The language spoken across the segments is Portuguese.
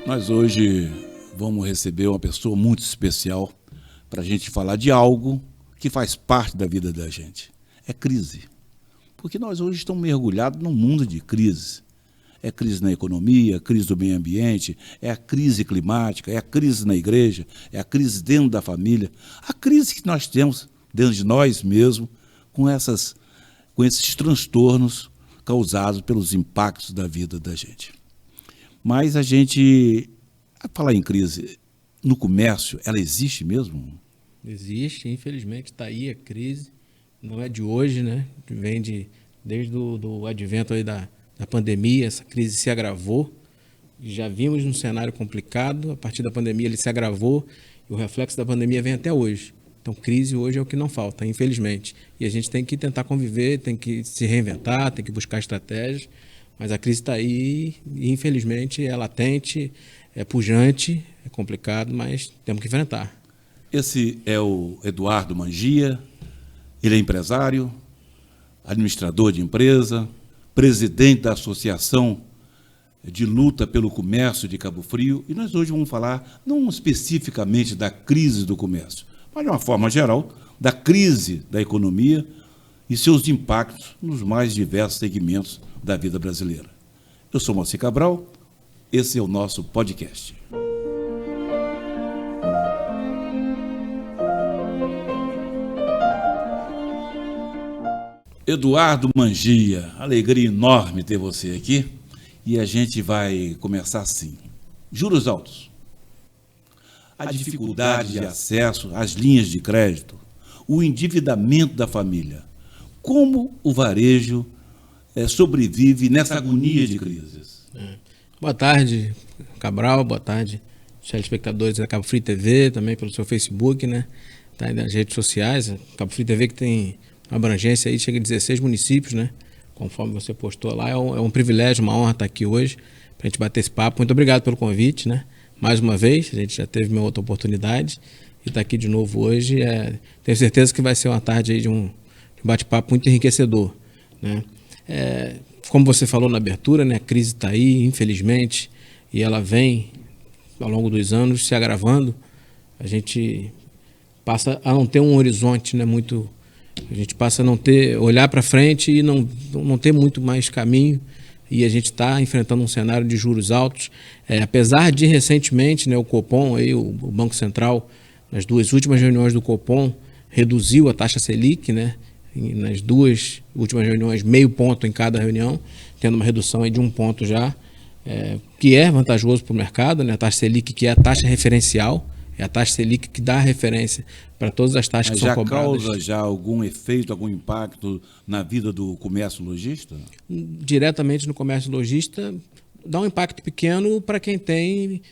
Nós hoje vamos receber uma pessoa muito especial para a gente falar de algo que faz parte da vida da gente. É crise. Porque nós hoje estamos mergulhados num mundo de crise. É crise na economia, crise do meio ambiente, é a crise climática, é a crise na igreja, é a crise dentro da família. A crise que nós temos dentro de nós mesmos com esses transtornos causados pelos impactos da vida da gente. Mas a falar em crise, no comércio, ela existe mesmo? Existe, infelizmente está aí a crise, não é de hoje, né? Vem desde o advento aí da pandemia, essa crise se agravou, já vimos num cenário complicado, a partir da pandemia ele se agravou e o reflexo da pandemia vem até hoje. Então crise hoje é o que não falta, infelizmente. E a gente tem que tentar conviver, tem que se reinventar, tem que buscar estratégias, mas a crise está aí e infelizmente é latente, é pujante, é complicado, mas temos que enfrentar. Esse é o Eduardo Mangia, ele é empresário, administrador de empresa, presidente da Associação de Luta pelo Comércio de Cabo Frio, e nós hoje vamos falar não especificamente da crise do comércio, mas de uma forma geral, da crise da economia e seus impactos nos mais diversos segmentos da vida brasileira. Eu sou Moacir Cabral, esse é o nosso podcast. Eduardo Mangia, alegria enorme ter você aqui. E a gente vai começar assim. Juros altos. A dificuldade de acesso às linhas de crédito, o endividamento da família. Como o varejo sobrevive nessa agonia de crises? Boa tarde, Cabral, boa tarde, telespectadores da Cabo Frio TV, também pelo seu Facebook, né? Tá aí nas redes sociais, Cabo Frio TV que tem uma abrangência aí, chega a 16 municípios, né? Conforme você postou lá, é um privilégio, uma honra estar aqui hoje para a gente bater esse papo. Muito obrigado pelo convite, né? Mais uma vez, a gente já teve uma outra oportunidade e está aqui de novo hoje. Tenho certeza que vai ser uma tarde aí de um bate-papo muito enriquecedor, né? Como você falou na abertura, né? A crise está aí, infelizmente, e ela vem ao longo dos anos se agravando. A gente passa a não ter um horizonte, né, muito... A gente passa a não ter, olhar para frente e não ter muito mais caminho, e a gente está enfrentando um cenário de juros altos. Apesar de recentemente, né, o Copom, aí, o Banco Central, nas duas últimas reuniões do Copom, reduziu a taxa Selic, né, nas duas últimas reuniões, meio ponto em cada reunião, tendo uma redução aí de 1 ponto já, que é vantajoso para o mercado, né, a taxa Selic, que é a taxa referencial, é a taxa Selic que dá referência para todas as taxas que são cobradas. Já causa já algum efeito, algum impacto na vida do comércio lojista? Diretamente no comércio lojista, dá um impacto pequeno para quem tem,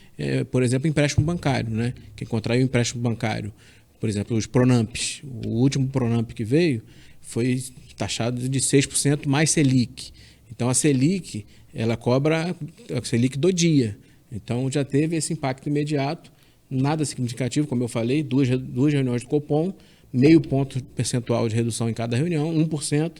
por exemplo, empréstimo bancário, né? Quem contraiu empréstimo bancário, por exemplo, os Pronamps. O último Pronamp que veio foi taxado de 6% mais Selic. Então a Selic, ela cobra a Selic do dia. Então já teve esse impacto imediato. Nada significativo, como eu falei, duas reuniões do Copom, meio ponto percentual de redução em cada reunião, 1%,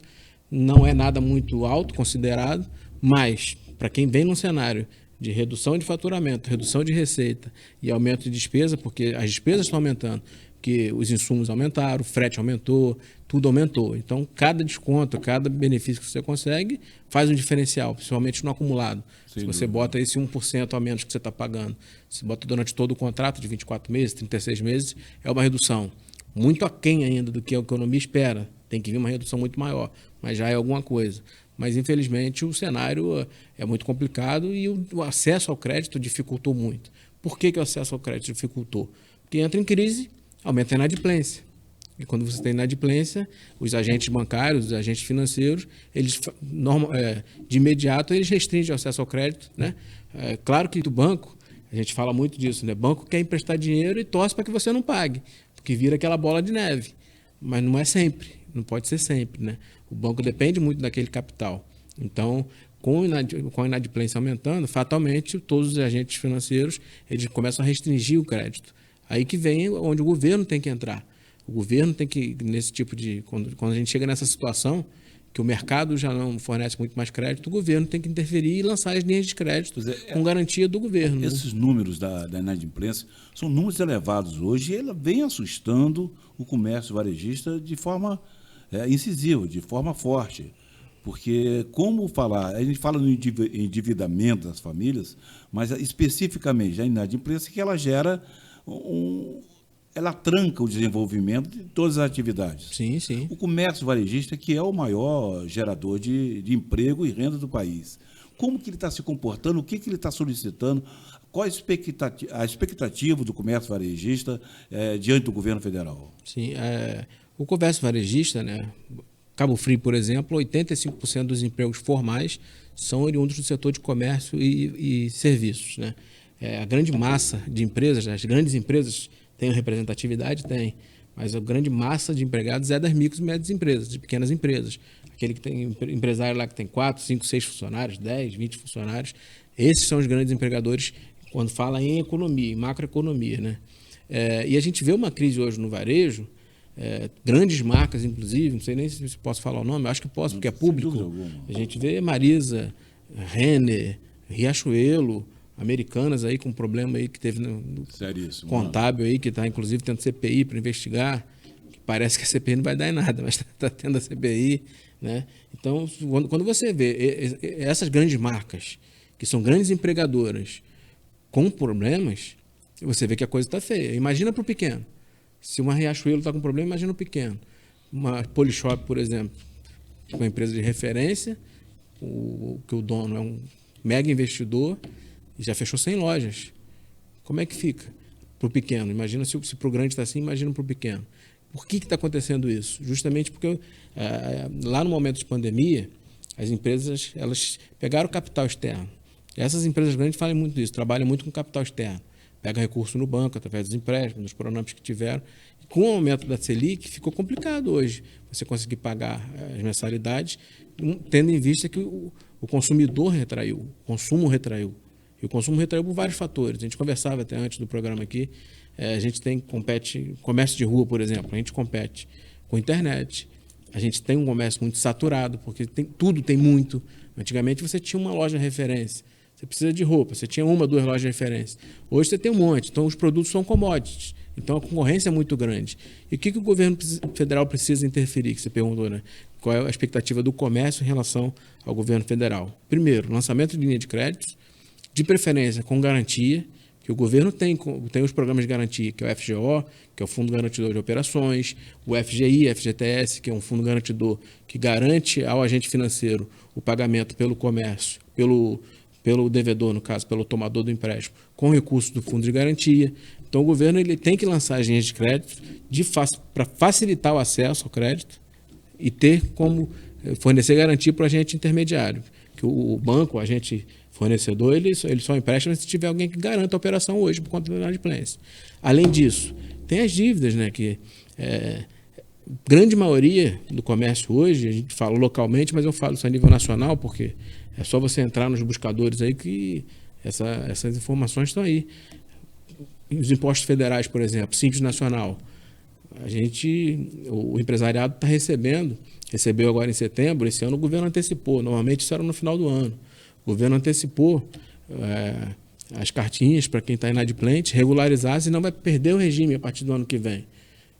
não é nada muito alto considerado, mas para quem vem num cenário de redução de faturamento, redução de receita e aumento de despesa, porque as despesas estão aumentando, porque os insumos aumentaram, o frete aumentou, tudo aumentou. Então, cada desconto, cada benefício que você consegue faz um diferencial, principalmente no acumulado. Se você bota esse 1% a menos que você está pagando, se bota durante todo o contrato de 24 meses, 36 meses, é uma redução muito aquém ainda do que a economia espera. Tem que vir uma redução muito maior, mas já é alguma coisa. Mas, infelizmente, o cenário é muito complicado e o acesso ao crédito dificultou muito. Por que o acesso ao crédito dificultou? Porque entra em crise, aumenta a inadimplência. E quando você tem inadimplência, os agentes bancários, os agentes financeiros, eles de imediato eles restringem o acesso ao crédito, né? Claro que do banco, a gente fala muito disso, né? Banco quer emprestar dinheiro e torce para que você não pague, porque vira aquela bola de neve. Mas não é sempre, não pode ser sempre, né? O banco depende muito daquele capital. Então, com a inadimplência aumentando, fatalmente todos os agentes financeiros eles começam a restringir o crédito. Aí que vem onde o governo tem que entrar. O governo tem que, nesse tipo de... Quando a gente chega nessa situação, que o mercado já não fornece muito mais crédito, o governo tem que interferir e lançar as linhas de crédito com garantia do governo. Esses números da inadimplência são números elevados hoje e ela vem assustando o comércio varejista de forma incisiva, de forma forte. Porque, como falar, a gente fala no endividamento das famílias, mas especificamente a inadimplência que ela gera ela tranca o desenvolvimento de todas as atividades. Sim, sim. O comércio varejista, que é o maior gerador de emprego e renda do país. Como que ele está se comportando, o que ele está solicitando, qual a expectativa do comércio varejista diante do governo federal? Sim, o comércio varejista, né? Cabo Frio, por exemplo, 85% dos empregos formais são oriundos do setor de comércio e serviços, né? A grande massa de empresas, as grandes empresas têm representatividade? Tem, mas a grande massa de empregados é das micro e médias empresas, de pequenas empresas. Aquele que tem empresário lá que tem 4, 5, 6 funcionários, 10, 20 funcionários, esses são os grandes empregadores quando fala em economia, em macroeconomia, né? E a gente vê uma crise hoje no varejo, grandes marcas, inclusive, não sei nem se posso falar o nome, acho que posso, porque é público. A gente vê Marisa, Renner, Riachuelo, Americanas aí com um problema aí que teve no contábil aí, que está inclusive tendo CPI para investigar, que parece que a CPI não vai dar em nada, mas está tendo a CPI, né? Então, quando você vê essas grandes marcas, que são grandes empregadoras, com problemas, você vê que a coisa está feia. Imagina para o pequeno. Se uma Riachuelo está com problema, imagina o pequeno. Uma Polishop, por exemplo, uma empresa de referência, que o dono é um mega investidor e já fechou 100 lojas. Como é que fica para o pequeno? Imagina se para o grande está assim, imagina para o pequeno. Por que está acontecendo isso? Justamente porque lá no momento de pandemia, as empresas elas pegaram capital externo. Essas empresas grandes fazem muito isso, trabalham muito com capital externo. Pega recurso no banco, através dos empréstimos, dos pronampes que tiveram. E com o aumento da Selic, ficou complicado hoje você conseguir pagar as mensalidades, tendo em vista que o consumidor retraiu, o consumo retraiu. E o consumo retraiu por vários fatores. A gente conversava até antes do programa aqui, a gente compete, comércio de rua, por exemplo, a gente compete com internet, a gente tem um comércio muito saturado, porque tudo tem muito. Antigamente você tinha uma loja de referência, você precisa de roupa, você tinha 1, 2 lojas de referência. Hoje você tem um monte, então os produtos são commodities, então a concorrência é muito grande. E o que o governo federal precisa interferir, que você perguntou, né? Qual é a expectativa do comércio em relação ao governo federal? Primeiro, lançamento de linha de créditos, de preferência com garantia, que o governo tem os programas de garantia, que é o FGO, que é o Fundo Garantidor de Operações, o FGI, FGTS, que é um fundo garantidor que garante ao agente financeiro o pagamento pelo comércio, pelo devedor, no caso, pelo tomador do empréstimo, com recursos do fundo de garantia. Então, o governo ele tem que lançar as linhas de crédito para facilitar o acesso ao crédito e ter como fornecer garantia para o agente intermediário. Que o banco, o agente fornecedor, ele só empresta se tiver alguém que garanta a operação hoje por conta da inadimplência. Além disso, tem as dívidas, né, que grande maioria do comércio hoje, a gente fala localmente, mas eu falo isso a nível nacional, porque é só você entrar nos buscadores aí que essas informações estão aí. Os impostos federais, por exemplo, Simples Nacional, o empresariado está recebeu agora em setembro, esse ano o governo antecipou, normalmente isso era no final do ano. O governo antecipou as cartinhas para quem está inadimplente, regularizar, senão vai perder o regime a partir do ano que vem.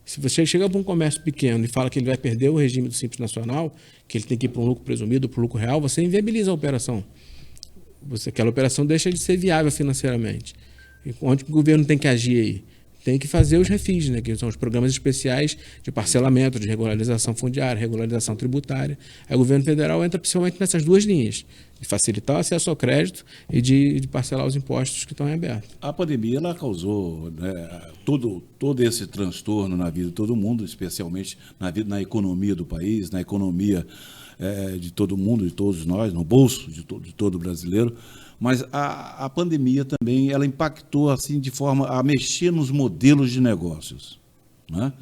Se você chega para um comércio pequeno e fala que ele vai perder o regime do Simples Nacional, que ele tem que ir para um lucro presumido, para um lucro real, você inviabiliza a operação. Aquela operação deixa de ser viável financeiramente. E onde o governo tem que agir aí? Tem que fazer os refis, né, que são os programas especiais de parcelamento, de regularização fundiária, regularização tributária. Aí o governo federal entra principalmente nessas duas linhas, de facilitar o acesso ao crédito e de parcelar os impostos que estão em aberto. A pandemia ela causou, né, todo esse transtorno na vida de todo mundo, especialmente na economia do país, na economia de todo mundo, de todos nós, no bolso de todo brasileiro. Mas a pandemia também ela impactou assim de forma a mexer nos modelos de negócios, né?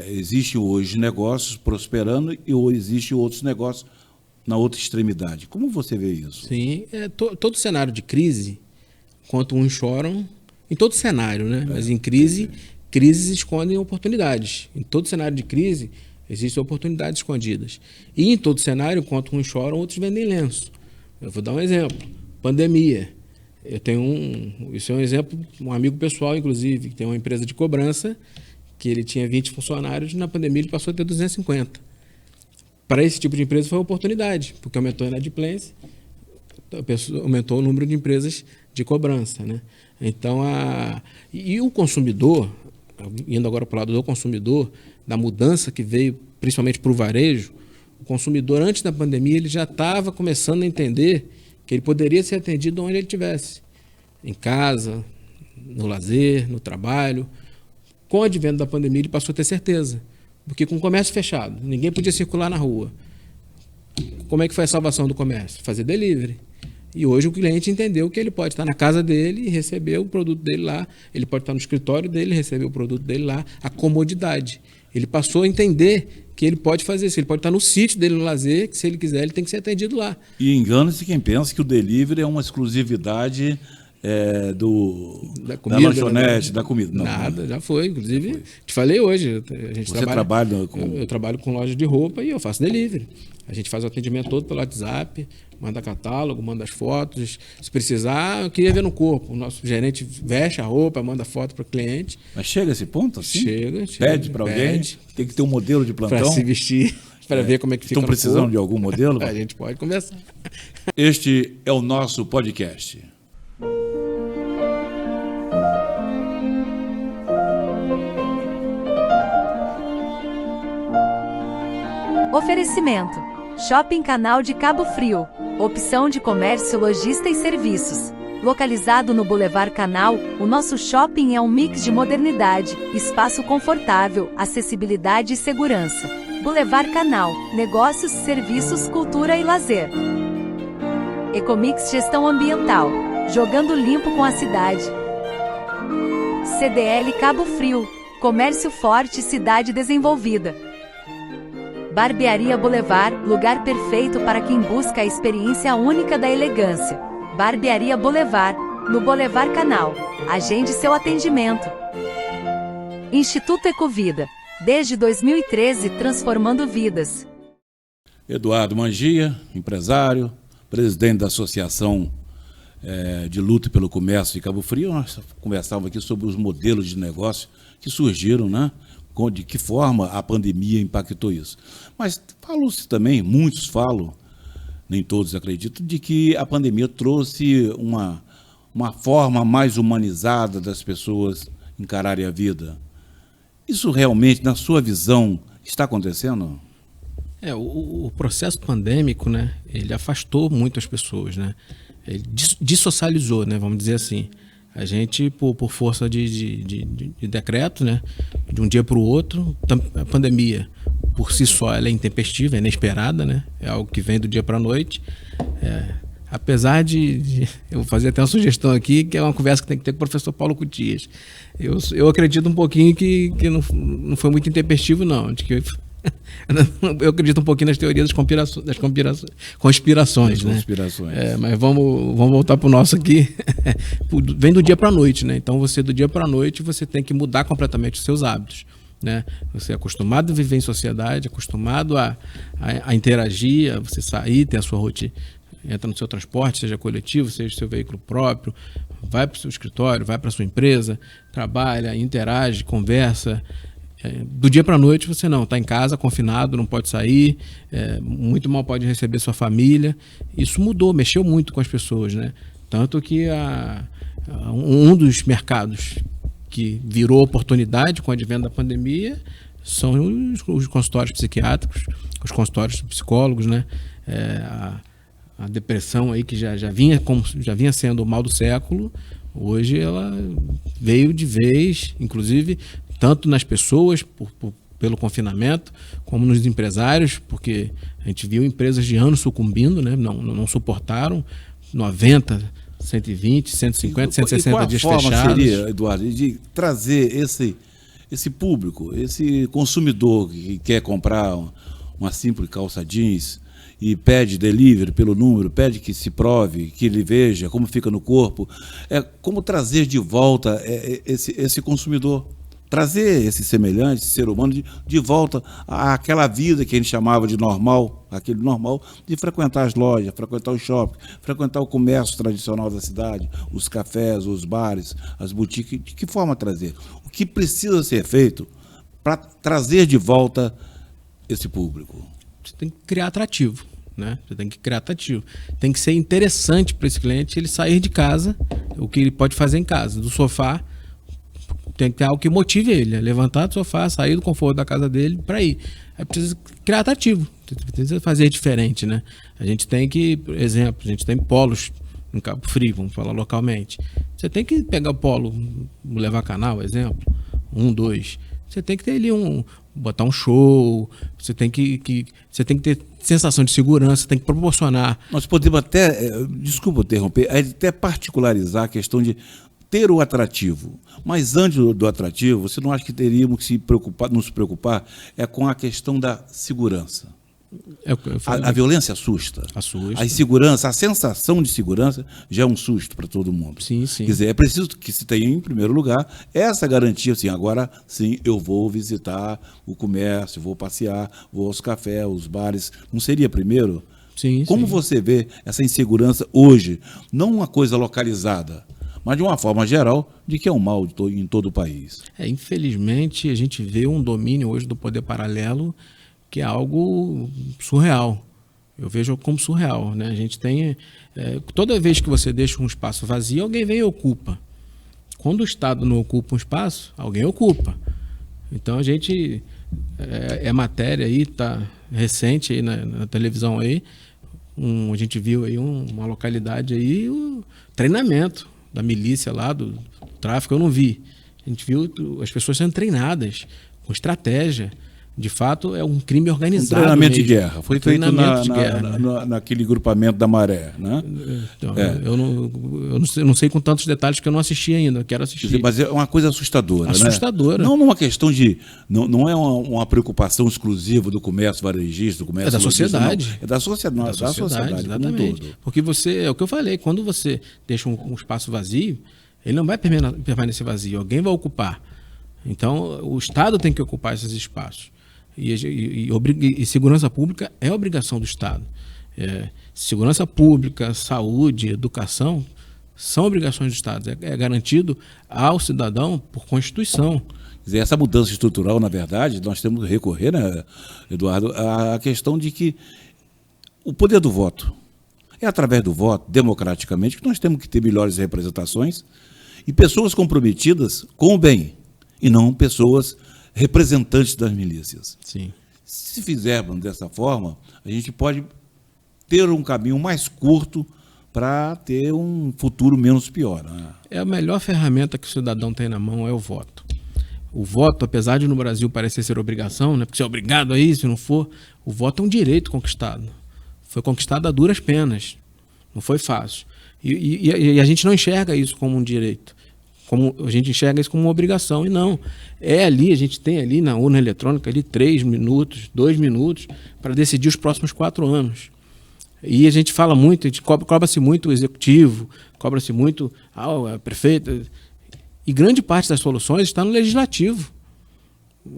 Existem hoje negócios prosperando e ou existem outros negócios na outra extremidade. Como você vê isso? Sim, todo cenário de crise, enquanto uns choram, em todo cenário, né? Mas em crises escondem oportunidades. Em todo cenário de crise, Existem oportunidades escondidas. E em todo cenário, enquanto uns choram, outros vendem lenço. Eu vou dar um exemplo. Pandemia. Eu tenho isso é um exemplo, um amigo pessoal, inclusive, que tem uma empresa de cobrança, que ele tinha 20 funcionários, na pandemia ele passou a ter 250. Para esse tipo de empresa foi uma oportunidade, porque aumentou a inadimplência, aumentou o número de empresas de cobrança, né? Então, e o consumidor, indo agora para o lado do consumidor, da mudança que veio principalmente para o varejo, o consumidor antes da pandemia ele já estava começando a entender que ele poderia ser atendido onde ele estivesse, em casa, no lazer, no trabalho. Com o advento da pandemia ele passou a ter certeza, porque com o comércio fechado, ninguém podia circular na rua. Como é que foi a salvação do comércio? Fazer delivery. E hoje o cliente entendeu que ele pode estar na casa dele e receber o produto dele lá, ele pode estar no escritório dele e receber o produto dele lá, a comodidade. Ele passou a entender que ele pode fazer isso, ele pode estar no sítio dele no lazer, que se ele quiser ele tem que ser atendido lá. E engana-se quem pensa que o delivery é uma exclusividade da lanchonete, da comida. Não, nada, já foi. Inclusive, te falei hoje, Você trabalha com... Eu trabalho com loja de roupa e eu faço delivery. A gente faz o atendimento todo pelo WhatsApp, manda catálogo, manda as fotos. Se precisar, eu queria ver no corpo. O nosso gerente veste a roupa, manda foto para o cliente. Mas chega a esse ponto assim? Chega. Pede para alguém? Tem que ter um modelo de plantão? Para se vestir, para ver como é que fica. Estão precisando de algum modelo? A gente pode conversar. Este é o nosso podcast. Oferecimento: Shopping Canal de Cabo Frio. Opção de comércio, lojista e serviços. Localizado no Boulevard Canal, o nosso shopping é um mix de modernidade, espaço confortável, acessibilidade e segurança. Boulevard Canal, negócios, serviços, cultura e lazer. Ecomix Gestão Ambiental, jogando limpo com a cidade. CDL Cabo Frio, comércio forte, cidade desenvolvida. Barbearia Boulevard, lugar perfeito para quem busca a experiência única da elegância. Barbearia Boulevard, no Boulevard Canal. Agende seu atendimento. Instituto Ecovida, desde 2013 transformando vidas. Eduardo Mangia, empresário, presidente da Associação de Luta pelo Comércio de Cabo Frio. Nós conversávamos aqui sobre os modelos de negócio que surgiram, né? De que forma a pandemia impactou isso. Mas falou-se também, muitos falam, nem todos acreditam, de que a pandemia trouxe uma forma mais humanizada das pessoas encararem a vida. Isso realmente, na sua visão, está acontecendo? O processo pandêmico, né, ele afastou muito as pessoas, né? Ele dissocializou, né, vamos dizer assim. A gente, por força de decreto, né, de um dia para o outro, a pandemia, por si só, ela é intempestiva, é inesperada, né, é algo que vem do dia para a noite. Apesar eu vou fazer até uma sugestão aqui, que é uma conversa que tem que ter com o professor Paulo Cutias. Eu acredito um pouquinho que não foi muito intempestivo, não. Eu acredito um pouquinho nas teorias das conspirações, né? Mas vamos voltar para o nosso aqui. Vem do dia para a noite, né? Então, do dia para a noite, você tem que mudar completamente os seus hábitos, né? Você é acostumado a viver em sociedade, acostumado a interagir, a você sair, ter a sua rotina, entra no seu transporte, seja coletivo, seja seu veículo próprio, vai para o seu escritório, vai para a sua empresa, trabalha, interage, conversa. Do dia para a noite você não, está em casa, confinado, não pode sair, muito mal pode receber sua família. Isso mudou, mexeu muito com as pessoas, né? Tanto que um dos mercados que virou oportunidade com o advento da pandemia são os consultórios psiquiátricos, os consultórios psicólogos, né? A depressão aí que já vinha sendo o mal do século, hoje ela veio de vez, inclusive tanto nas pessoas, pelo confinamento, como nos empresários, porque a gente viu empresas de anos sucumbindo, né? Não suportaram 90, 120, 150, 160 dias fechados. Qual a forma seria, Eduardo, de trazer esse público, esse consumidor que quer comprar uma simples calça jeans e pede delivery pelo número, pede que se prove, que ele veja como fica no corpo, como trazer de volta esse consumidor trazer esse semelhante, esse ser humano, de volta àquela vida que a gente chamava de normal, aquele normal de frequentar as lojas, frequentar o shopping, frequentar o comércio tradicional da cidade, os cafés, os bares, as boutiques. De que forma trazer? O que precisa ser feito para trazer de volta esse público? Você tem que criar atrativo, né? Você tem que criar atrativo. Tem que ser interessante para esse cliente ele sair de casa, o que ele pode fazer em casa, do sofá. Tem que ter algo que motive ele a levantar do sofá, sair do conforto da casa dele para ir. Aí precisa criar atrativo, precisa fazer diferente, né? A gente tem que, por exemplo, a gente tem polos em Cabo Frio, vamos falar localmente. Você tem que pegar o polo, levar canal, exemplo, 1, 2. Você tem que ter ali botar um show, você tem que ter sensação de segurança, tem que proporcionar. Nós podemos até, desculpa interromper, até particularizar a questão de ter o atrativo. Mas antes do atrativo, você não acha que teríamos que nos preocupar com a questão da segurança? A violência assusta. A insegurança, a sensação de segurança já é um susto para todo mundo. Sim, sim. Quer dizer, é preciso que se tenha, em primeiro lugar, essa garantia, assim, agora sim, eu vou visitar o comércio, vou passear, vou aos cafés, aos bares. Não seria primeiro? Sim, Como sim. você vê essa insegurança hoje, não uma coisa localizada, mas de uma forma geral, de que é um mal em todo o país? Infelizmente, a gente vê um domínio hoje do poder paralelo que é algo surreal. Eu vejo como surreal, né? A gente tem... toda vez que você deixa um espaço vazio, alguém vem e ocupa. Quando o Estado não ocupa um espaço, alguém ocupa. Então, a gente... matéria aí, tá recente aí na televisão aí, a gente viu aí uma localidade aí, o treinamento da milícia lá, do tráfico, eu não vi. A gente viu as pessoas sendo treinadas com estratégia. De fato, é um crime organizado. Um treinamento de guerra. Foi feito naquele grupamento da Maré, né? Então, eu não sei com tantos detalhes, porque eu não assisti ainda, eu quero assistir. Mas é uma coisa assustadora, assustadora. Né? Não numa questão de... Não é uma preocupação exclusiva do comércio varejista, do comércio... É da sociedade. É da sociedade, exatamente. Como um todo. Porque é o que eu falei, quando você deixa um espaço vazio, ele não vai permanecer vazio, alguém vai ocupar. Então, o Estado tem que ocupar esses espaços. E segurança pública é obrigação do Estado. Segurança pública, saúde, educação são obrigações do Estado. É garantido ao cidadão por Constituição. Quer dizer, essa mudança estrutural, na verdade, nós temos que recorrer, né, Eduardo, à questão de que o poder do voto é através do voto, democraticamente, que nós temos que ter melhores representações e pessoas comprometidas com o bem, e não pessoas representantes das milícias. Sim. Se fizermos dessa forma, a gente pode ter um caminho mais curto para ter um futuro menos pior. Né? A melhor ferramenta que o cidadão tem na mão é o voto. O voto, apesar de no Brasil parecer ser obrigação, né, porque você é obrigado a isso, se não for, o voto é um direito conquistado. Foi conquistado a duras penas. Não foi fácil. E a gente não enxerga isso como um direito. A gente enxerga isso como uma obrigação, e não. A gente tem ali na urna eletrônica ali 3 minutos, 2 minutos para decidir os próximos 4 anos. E a gente fala muito, a gente cobra-se muito o executivo, cobra-se muito a prefeita, e grande parte das soluções está no legislativo,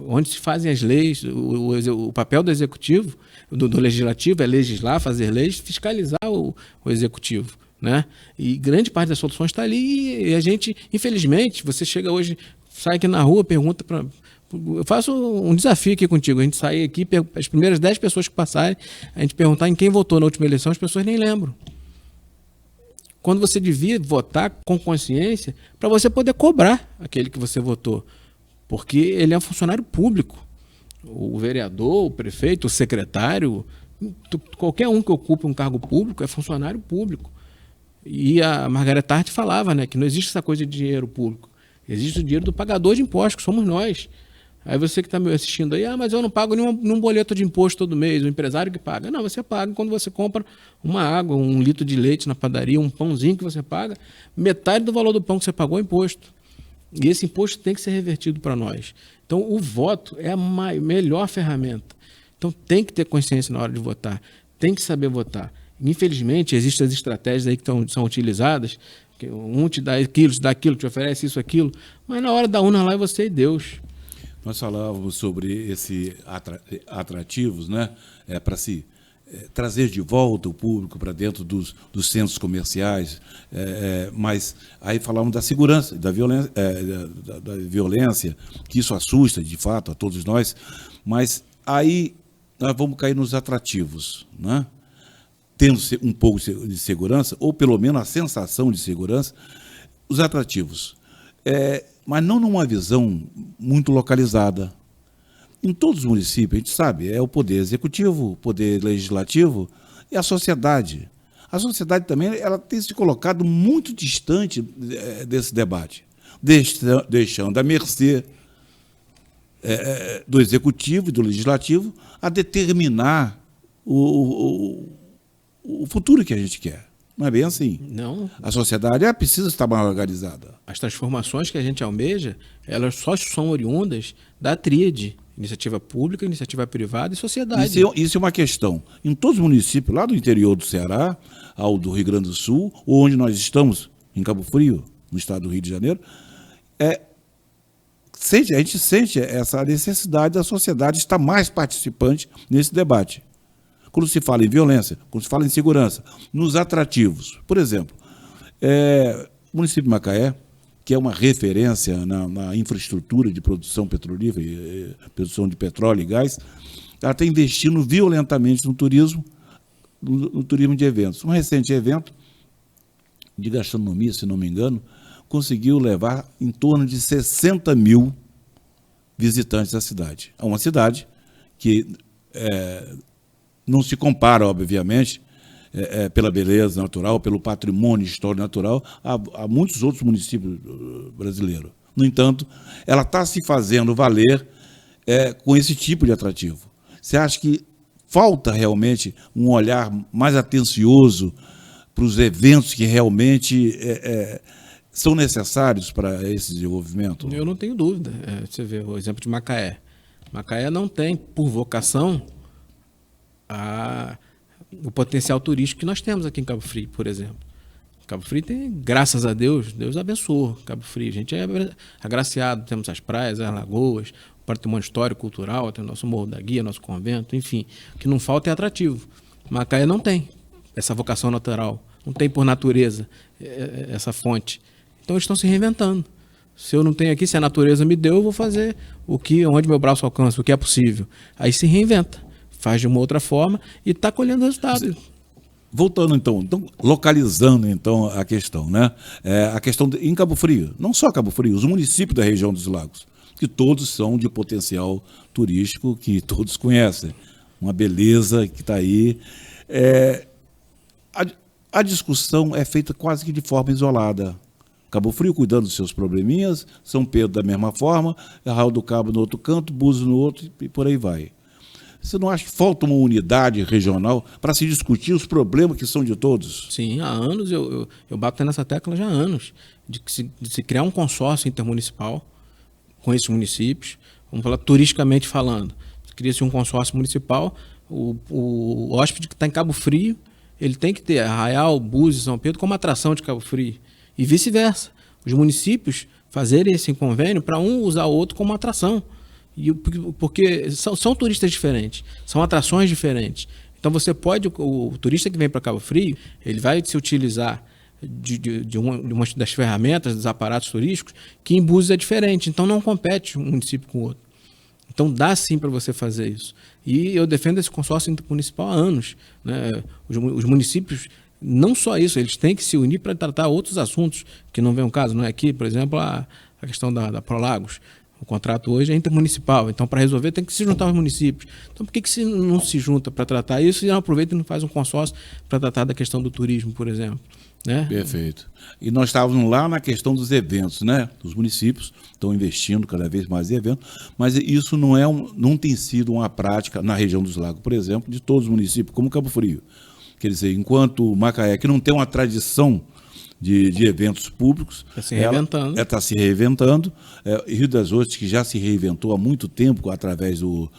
onde se fazem as leis. O papel do executivo, do legislativo é legislar, fazer leis, fiscalizar o executivo. Né? E grande parte das soluções está ali, e a gente, infelizmente, você chega hoje, sai aqui na rua, pergunta para... Eu faço um desafio aqui contigo, a gente sai aqui, as primeiras 10 pessoas que passarem, a gente perguntar em quem votou na última eleição, as pessoas nem lembram. Quando você devia votar com consciência para você poder cobrar aquele que você votou, porque ele é um funcionário público. O vereador, o prefeito, o secretário, qualquer um que ocupe um cargo público é funcionário público. E a Margaret Thatcher falava, né, que não existe essa coisa de dinheiro público. Existe o dinheiro do pagador de impostos, que somos nós. Aí você que está me assistindo aí, mas eu não pago nenhum boleto de imposto todo mês, o empresário que paga. Não, você paga quando você compra uma água, 1 litro de leite na padaria, um pãozinho que você paga, metade do valor do pão que você pagou é imposto. E esse imposto tem que ser revertido para nós. Então, o voto é a melhor ferramenta. Então, tem que ter consciência na hora de votar, tem que saber votar. Infelizmente, existem as estratégias aí que são utilizadas, que um te dá aquilo, te oferece isso, aquilo, mas na hora da urna lá é você e Deus. Nós falávamos sobre esse atrativos, né? Para se trazer de volta o público para dentro dos centros comerciais, mas aí falamos da segurança, da violência, que isso assusta de fato a todos nós, mas aí nós vamos cair nos atrativos, né? Tendo um pouco de segurança, ou pelo menos a sensação de segurança, os atrativos. Mas não numa visão muito localizada. Em todos os municípios, a gente sabe, é o poder executivo, o poder legislativo e a sociedade. A sociedade também ela tem se colocado muito distante desse debate, deixando à mercê do executivo e do legislativo a determinar o futuro que a gente quer. Não é bem assim. Não. A sociedade precisa estar mais organizada. As transformações que a gente almeja, elas só são oriundas da tríade: iniciativa pública, iniciativa privada e sociedade. Isso é uma questão. Em todos os municípios, lá do interior do Ceará, ao do Rio Grande do Sul, ou onde nós estamos, em Cabo Frio, no estado do Rio de Janeiro, a gente sente essa necessidade da sociedade estar mais participante nesse debate. Quando se fala em violência, quando se fala em segurança, nos atrativos. Por exemplo, o município de Macaé, que é uma referência na infraestrutura de produção petrolífera, produção de petróleo e gás, ela está investindo violentamente no turismo de eventos. Um recente evento de gastronomia, se não me engano, conseguiu levar em torno de 60 mil visitantes à cidade. É uma cidade que não se compara, obviamente, pela beleza natural, pelo patrimônio histórico natural, a muitos outros municípios brasileiros. No entanto, ela está se fazendo valer com esse tipo de atrativo. Você acha que falta realmente um olhar mais atencioso para os eventos que realmente são necessários para esse desenvolvimento? Eu não tenho dúvida. Você vê o exemplo de Macaé. Macaé não tem, por vocação, o potencial turístico que nós temos aqui em Cabo Frio, por exemplo. Cabo Frio tem, graças a Deus, Deus abençoou Cabo Frio. A gente é agraciado, temos as praias, as lagoas, o patrimônio histórico, cultural, tem o nosso Morro da Guia, nosso convento, enfim. O que não falta é atrativo. Macaé não tem essa vocação natural, não tem por natureza essa fonte. Então eles estão se reinventando. Se eu não tenho aqui, se a natureza me deu, eu vou fazer onde meu braço alcança, o que é possível. Aí se reinventa. Faz de uma outra forma e está colhendo resultado. Voltando, então, localizando, então, a questão, né? A questão em Cabo Frio, não só Cabo Frio, os municípios da região dos lagos, que todos são de potencial turístico, que todos conhecem. Uma beleza que está aí. A discussão é feita quase que de forma isolada. Cabo Frio cuidando dos seus probleminhas, São Pedro da mesma forma, Arraial do Cabo no outro canto, Búzios no outro e por aí vai. Você não acha que falta uma unidade regional para se discutir os problemas que são de todos? Sim, há anos, eu bato nessa tecla já há anos, de se criar um consórcio intermunicipal com esses municípios, vamos falar turisticamente falando. Cria-se um consórcio municipal, o hóspede que está em Cabo Frio, ele tem que ter Arraial, Búzios, São Pedro como atração de Cabo Frio, e vice-versa. Os municípios fazerem esse convênio para um usar o outro como atração. Porque são turistas diferentes, são atrações diferentes. Então você pode, o turista que vem para Cabo Frio, ele vai se utilizar de uma das ferramentas, dos aparatos turísticos, que em Búzios é diferente, então não compete um município com o outro. Então dá sim para você fazer isso. E eu defendo esse consórcio intermunicipal há anos, né? Os municípios, não só isso, eles têm que se unir para tratar outros assuntos, que não vem o caso, não é aqui, por exemplo, a questão da Prolagos. O contrato hoje é intermunicipal, então para resolver tem que se juntar os municípios. Então por que se não se junta para tratar isso e não aproveita e não faz um consórcio para tratar da questão do turismo, por exemplo? Né? Perfeito. E nós estávamos lá na questão dos eventos, né? Os municípios estão investindo cada vez mais em eventos, mas isso não tem sido uma prática na região dos lagos, por exemplo, de todos os municípios, como Cabo Frio. Quer dizer, enquanto Macaé, que não tem uma tradição de eventos públicos. Está se reinventando. Está se reinventando. Rio das Ostras, que já se reinventou há muito tempo através do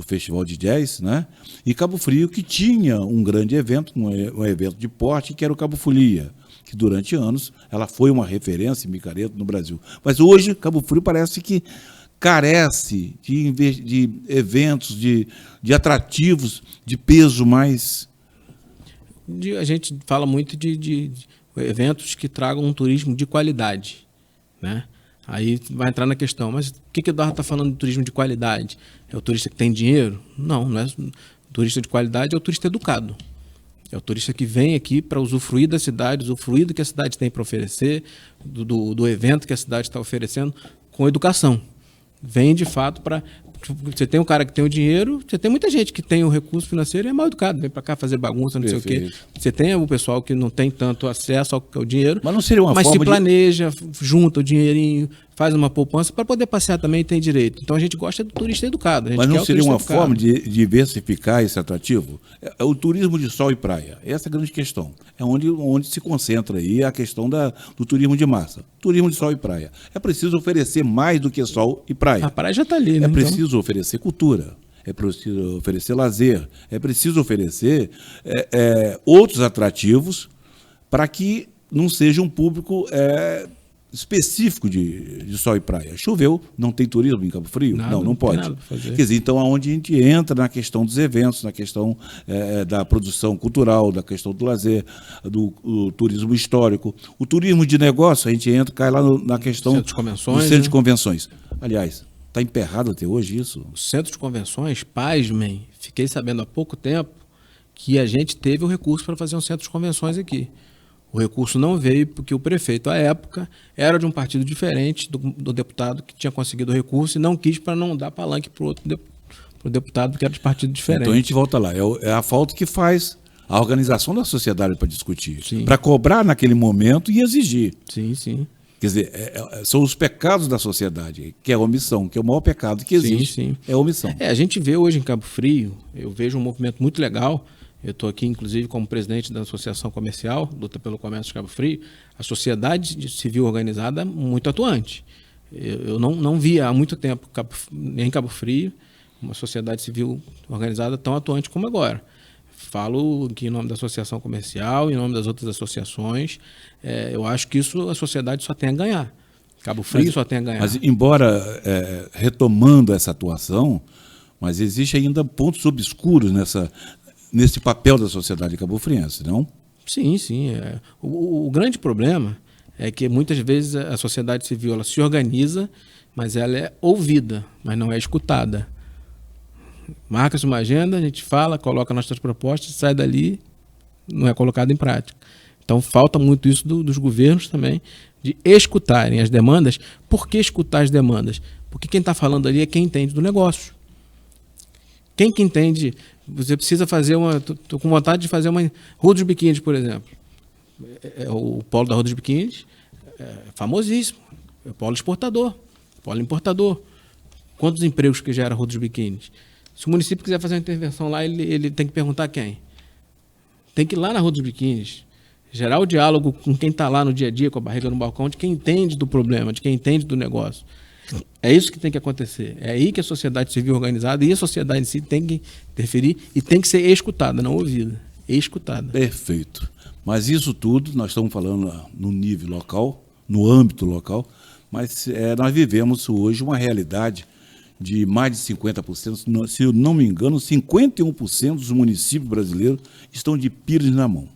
Festival de Jazz, né? E Cabo Frio, que tinha um grande evento, um evento de porte, que era o Cabo Folia, que durante anos ela foi uma referência em micareta no Brasil. Mas hoje, Cabo Frio parece que carece de eventos, de atrativos, de peso mais... A gente fala muito de eventos que tragam um turismo de qualidade, né? Aí vai entrar na questão, mas o que o Eduardo está falando de turismo de qualidade? É o turista que tem dinheiro? Não, não é. O turista de qualidade é o turista educado. É o turista que vem aqui para usufruir da cidade, usufruir do que a cidade tem para oferecer, do evento que a cidade está oferecendo, com educação. Vem de fato para... Você tem um cara que tem o dinheiro, você tem muita gente que tem o recurso financeiro e é mal educado, vem para cá fazer bagunça, não sei o quê. Você tem o pessoal que não tem tanto acesso ao dinheiro, mas não seria uma mas forma se planeja, junta o dinheirinho, faz uma poupança para poder passear também, tem direito. Então a gente gosta do turista educado. Mas não seria uma forma de diversificar esse atrativo? É o turismo de sol e praia. Essa é a grande questão. É onde se concentra aí a questão do turismo de massa. Turismo de sol e praia. É preciso oferecer mais do que sol e praia. A praia já está ali, né? É preciso oferecer cultura. É preciso oferecer lazer. É preciso oferecer outros atrativos para que não seja um público... específico de sol e praia. Choveu, não tem turismo em Cabo Frio? Nada, não pode. Nada pra fazer. Quer dizer, então, aonde a gente entra na questão dos eventos, na questão da produção cultural, da questão do lazer, do turismo histórico. O turismo de negócio, a gente entra, cai lá na questão do centro de convenções. Aliás, está emperrado até hoje isso? O centro de convenções, pasmem, fiquei sabendo há pouco tempo que a gente teve o recurso para fazer um centro de convenções aqui. O recurso não veio porque o prefeito, à época, era de um partido diferente do deputado que tinha conseguido o recurso e não quis para não dar palanque para o deputado que era de partido diferente. Então a gente volta lá. É a falta que faz a organização da sociedade para discutir, para cobrar naquele momento e exigir. Sim, sim. Quer dizer, são os pecados da sociedade, que é a omissão, que é o maior pecado que existe, sim. É a omissão. A gente vê hoje em Cabo Frio, eu vejo um movimento muito legal. Eu estou aqui, inclusive, como presidente da Associação Comercial, Luta pelo Comércio de Cabo Frio, a sociedade civil organizada muito atuante. Eu não via há muito tempo em Cabo Frio uma sociedade civil organizada tão atuante como agora. Falo aqui em nome da Associação Comercial, em nome das outras associações. Eu acho que isso a sociedade só tem a ganhar. Cabo Frio só tem a ganhar. Mas, embora retomando essa atuação, mas existe ainda pontos obscuros nesse papel da sociedade cabo-friense, não? Sim, sim. O grande problema é que muitas vezes a sociedade civil ela se organiza, mas ela é ouvida, mas não é escutada. Marca-se uma agenda, a gente fala, coloca nossas propostas, sai dali, não é colocado em prática. Então falta muito isso dos governos também, de escutarem as demandas. Por que escutar as demandas? Porque quem está falando ali é quem entende do negócio. Quem que entende... Você precisa fazer estou com vontade de fazer uma Rua dos Biquínis, por exemplo. O polo da Rua dos Biquínis é famosíssimo. É o polo exportador, polo importador. Quantos empregos que gera a Rua dos Biquínis? Se o município quiser fazer uma intervenção lá, ele tem que perguntar quem? Tem que ir lá na Rua dos Biquínis. Gerar o diálogo com quem está lá no dia a dia, com a barriga no balcão, de quem entende do problema, de quem entende do negócio. É isso que tem que acontecer. É aí que a sociedade civil organizada e a sociedade em si tem que interferir e tem que ser escutada, não ouvida. Escutada. Perfeito. Mas isso tudo, nós estamos falando no nível local, no âmbito local, mas nós vivemos hoje uma realidade de mais de 50%, se eu não me engano, 51% dos municípios brasileiros estão de pires na mão.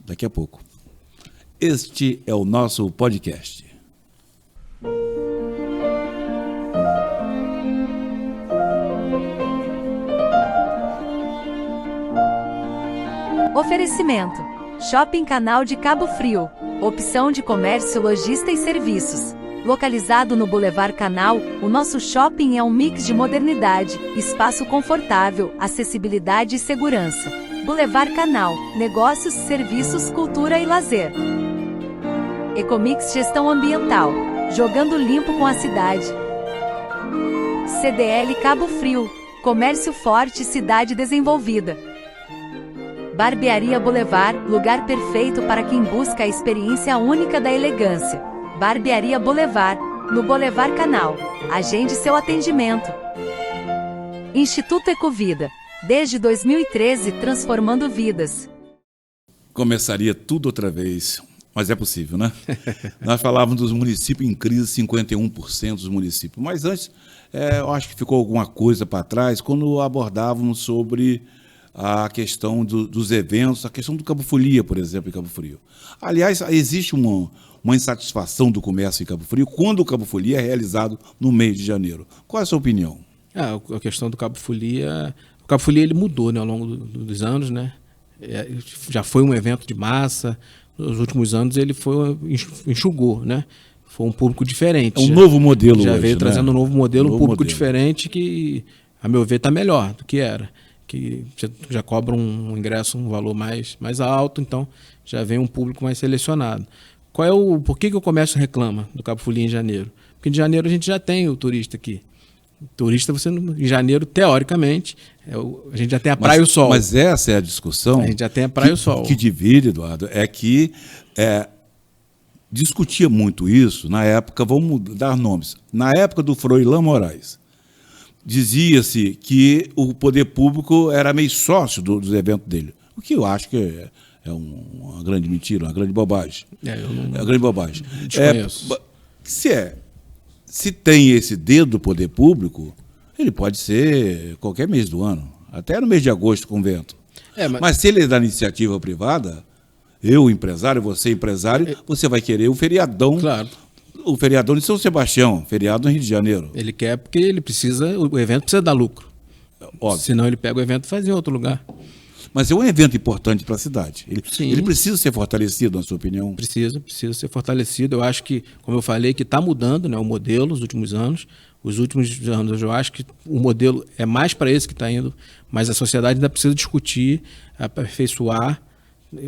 Daqui a pouco. Este é o nosso podcast. Oferecimento: Shopping Canal de Cabo Frio. Opção de comércio, lojista e serviços. Localizado no Boulevard Canal, o nosso shopping é um mix de modernidade, espaço confortável, acessibilidade e segurança. Boulevard Canal, negócios, serviços, cultura e lazer. Ecomix Gestão Ambiental, jogando limpo com a cidade. CDL Cabo Frio, comércio forte, cidade desenvolvida. Barbearia Boulevard, lugar perfeito para quem busca a experiência única da elegância. Barbearia Boulevard, no Boulevard Canal. Agende seu atendimento. Instituto Ecovida, desde 2013 transformando vidas. Começaria tudo outra vez, mas é possível, né? Nós falávamos dos municípios em crise, 51% dos municípios. Mas antes, eu acho que ficou alguma coisa para trás quando abordávamos sobre a questão dos eventos, a questão do Cabo Folia, por exemplo, em Cabo Frio. Aliás, existe uma insatisfação do comércio em Cabo Frio quando o Cabo Folia é realizado no mês de janeiro. Qual é a sua opinião? A questão do Cabo Folia... O Cabo Folia ele mudou, né, ao longo dos anos, né? Já foi um evento de massa. Nos últimos anos ele enxugou, né? Foi um público diferente. É um novo modelo já hoje, veio trazendo um novo modelo, um público modelo diferente que, a meu ver, está melhor do que era. Que já cobra um ingresso, um valor mais alto, então já vem um público mais selecionado. Por que o comércio reclama do Cabo Folia em janeiro? Porque em janeiro a gente já tem o turista aqui. Turista, em janeiro, teoricamente, a gente já tem a praia e o sol. Mas essa é a discussão. A gente já tem a praia e o sol. O que divide, Eduardo, é que discutia muito isso na época, vamos dar nomes, na época do Froilán Moraes. Dizia-se que o poder público era meio sócio dos eventos dele, o que eu acho que é uma grande mentira, uma grande bobagem. É uma grande bobagem. Desconheço. Se tem esse dedo do poder público, ele pode ser qualquer mês do ano, até no mês de agosto, convento. Mas se ele é da iniciativa privada, eu, empresário, você, empresário, você vai querer o feriadão. Claro. O feriadão de São Sebastião, feriado no Rio de Janeiro. Ele quer porque o evento precisa dar lucro. Óbvio. Senão ele pega o evento e faz em outro lugar. Mas é um evento importante para a cidade. Ele precisa ser fortalecido, na sua opinião? Precisa ser fortalecido. Eu acho que, como eu falei, que está mudando, né, o modelo nos últimos anos. Os últimos anos eu acho que o modelo é mais para esse que está indo, mas a sociedade ainda precisa discutir, aperfeiçoar,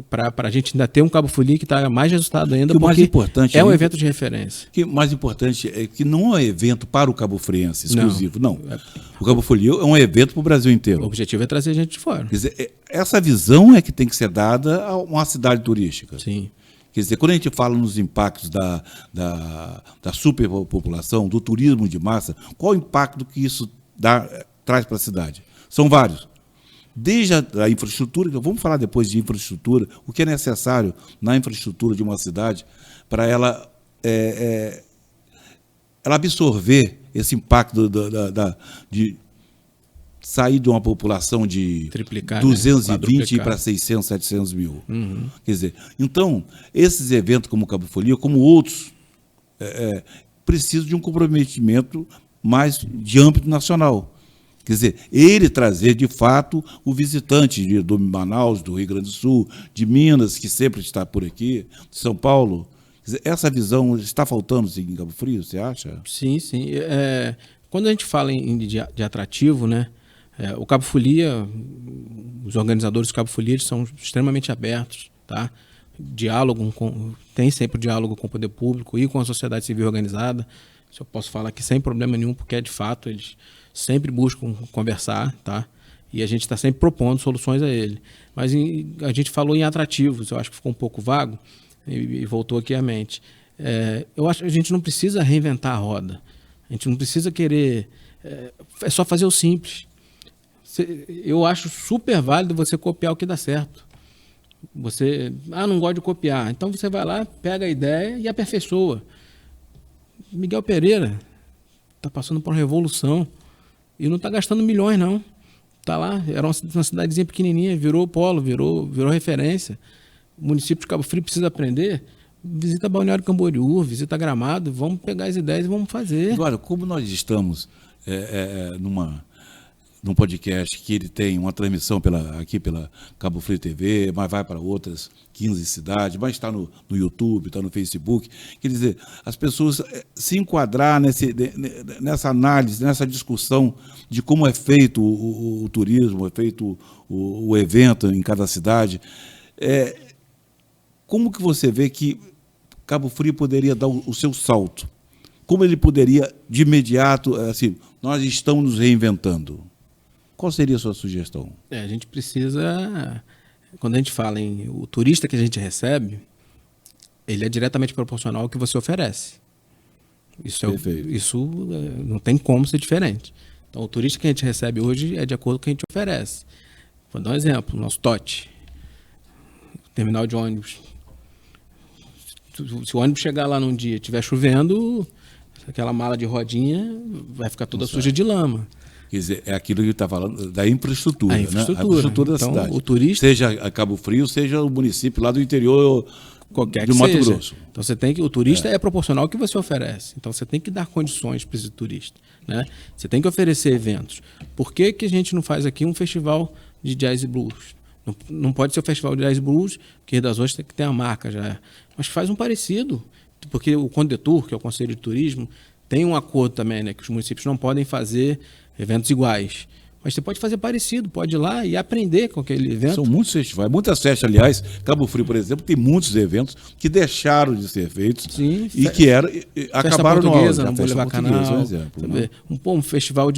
para a gente ainda ter um Cabo Folia que traga mais resultado ainda, porque mais importante um evento de referência. O mais importante é que não é um evento para o Cabo Friense exclusivo, não. O Cabo Folia é um evento para o Brasil inteiro. O objetivo é trazer gente de fora. Quer dizer, essa visão é que tem que ser dada a uma cidade turística. Sim. Quer dizer, quando a gente fala nos impactos da superpopulação, do turismo de massa, qual o impacto que isso traz para a cidade? São vários. Desde a infraestrutura, vamos falar depois de infraestrutura, o que é necessário na infraestrutura de uma cidade para ela absorver esse impacto de sair de uma população de triplicar, 220 para 600, 700 mil. Uhum. Quer dizer, então, esses eventos como o Cabo Folia, como outros, precisam de um comprometimento mais de âmbito nacional. Quer dizer, ele trazer, de fato, o visitante do Manaus, do Rio Grande do Sul, de Minas, que sempre está por aqui, de São Paulo. Quer dizer, essa visão está faltando em Cabo Frio, você acha? Sim. Quando a gente fala de atrativo, né, o Cabo Folia, os organizadores do Cabo Folia são extremamente abertos, tá? Tem sempre diálogo com o poder público e com a sociedade civil organizada. Isso eu posso falar aqui sem problema nenhum, porque de fato eles sempre buscam conversar, tá? E a gente está sempre propondo soluções a ele. Mas a gente falou em atrativos, eu acho que ficou um pouco vago e voltou aqui à mente. Eu acho que a gente não precisa reinventar a roda. A gente não precisa querer... É só fazer o simples. Eu acho super válido você copiar o que dá certo. Você... não gosto de copiar. Então você vai lá, pega a ideia e aperfeiçoa. Miguel Pereira está passando por uma revolução e não está gastando milhões, não. Está lá, era uma cidadezinha pequenininha, virou polo, virou referência. O município de Cabo Frio precisa aprender. Visita Balneário Camboriú, visita Gramado, vamos pegar as ideias e vamos fazer. Agora, como nós estamos num podcast que ele tem uma transmissão aqui pela Cabo Frio TV, mas vai para outras 15 cidades, mas está no YouTube, está no Facebook. Quer dizer, as pessoas se enquadrar nessa análise, nessa discussão de como é feito o turismo, é feito o evento em cada cidade. Como que você vê que Cabo Frio poderia dar o seu salto? Como ele poderia, de imediato, assim, nós estamos nos reinventando? Qual seria a sua sugestão? A gente precisa, quando a gente fala em o turista que a gente recebe, ele é diretamente proporcional ao que você oferece. Isso não tem como ser diferente. Então, o turista que a gente recebe hoje é de acordo com o que a gente oferece. Vou dar um exemplo, o nosso TOT. terminal de ônibus. Se o ônibus chegar lá num dia e estiver chovendo, aquela mala de rodinha vai ficar toda suja de lama. Quer dizer, é aquilo que está falando da infraestrutura, A infraestrutura, né? A infraestrutura da então, cidade. o turista, seja a Cabo Frio, seja o município lá do interior qualquer do que Mato seja. Grosso. Então você tem que, o turista é proporcional ao que você oferece. Então você tem que dar condições para esse turista, né? Você tem que oferecer eventos. Por que que a gente não faz aqui um festival de jazz e blues? Não pode ser o festival de jazz e blues, porque Rio das Ostras tem que ter a marca já. Mas faz um parecido, porque o Condetur, que é o Conselho de Turismo, tem um acordo também, né, que os municípios não podem fazer eventos iguais. Mas você pode fazer parecido, pode ir lá e aprender com aquele evento. São muitos festivais, muitas festas, aliás. Cabo Frio, por exemplo, tem muitos eventos que deixaram de ser feitos. Sim, e que acabaram no auge. No Boulevard Canal, um exemplo. Né? Um festival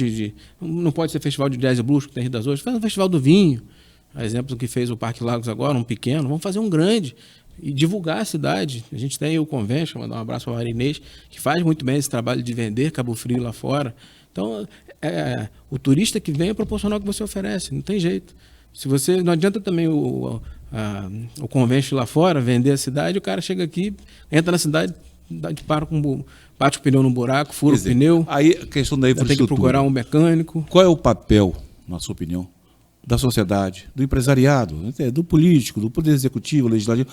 não pode ser festival de jazz e blues que tem Rio das Ostras, faz um festival do vinho. A exemplo do que fez o Parque Lagos agora, um pequeno, vamos fazer um grande e divulgar a cidade. A gente tem o Convention, mandar um abraço para a Maria Inês, que faz muito bem esse trabalho de vender Cabo Frio lá fora. Então, o turista que vem é proporcional ao que você oferece, não tem jeito. Se você, não adianta também o Convention lá fora, vender a cidade, o cara chega aqui, entra na cidade, bate o pneu no buraco, fura o pneu. Aí a questão da infraestrutura. Tem que procurar um mecânico. Qual é o papel, na sua opinião, da sociedade, do empresariado, do político, do poder executivo, legislativo,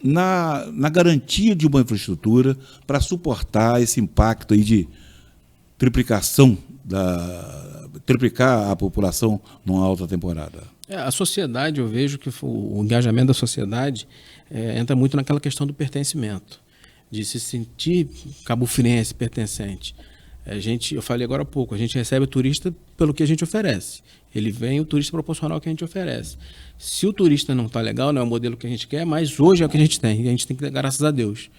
na garantia de uma infraestrutura para suportar esse impacto aí de triplicar a população numa alta temporada? A sociedade, eu vejo que o engajamento da sociedade entra muito naquela questão do pertencimento, de se sentir cabofriense, pertencente. Eu falei agora há pouco, a gente recebe o turista pelo que a gente oferece. Ele vem, o turista proporcional ao que a gente oferece. Se o turista não está legal, não é o modelo que a gente quer, mas hoje é o que a gente tem. E a gente tem que dar graças a Deus.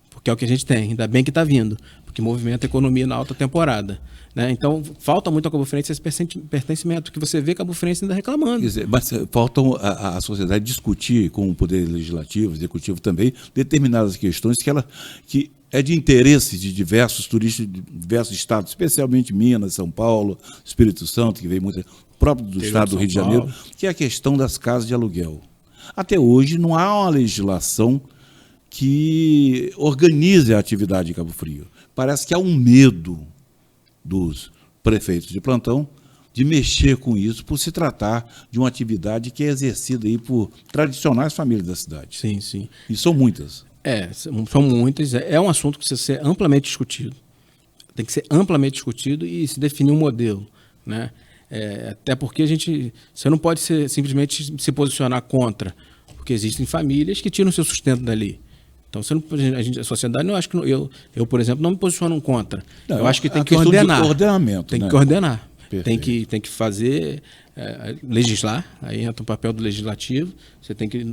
Porque é o que a gente tem. Ainda bem que está vindo. Porque movimenta a economia na alta temporada. Né? Então, falta muito a Cabo Friense esse pertencimento, que você vê Cabo Friense ainda reclamando. Quer dizer, mas falta a sociedade discutir com o poder legislativo, executivo também, determinadas questões que é de interesse de diversos turistas de diversos estados, especialmente Minas, São Paulo, Espírito Santo, que vem muito, próprio do estado do Rio de Janeiro, que é a questão das casas de aluguel. Até hoje não há uma legislação que organize a atividade em Cabo Frio. Parece que há um medo dos prefeitos de plantão de mexer com isso, por se tratar de uma atividade que é exercida aí por tradicionais famílias da cidade. Sim, sim. E são muitas. São muitas. É um assunto que precisa ser amplamente discutido. Tem que ser amplamente discutido e se definir um modelo, né? Até porque você não pode simplesmente se posicionar contra, porque existem famílias que tiram o seu sustento dali. Então, a sociedade não acho que eu, por exemplo, não me posiciono contra. Não, eu acho que tem que ordenar. Tem que ordenar. Perfeito. Tem que fazer, legislar, aí entra o papel do legislativo, você tem que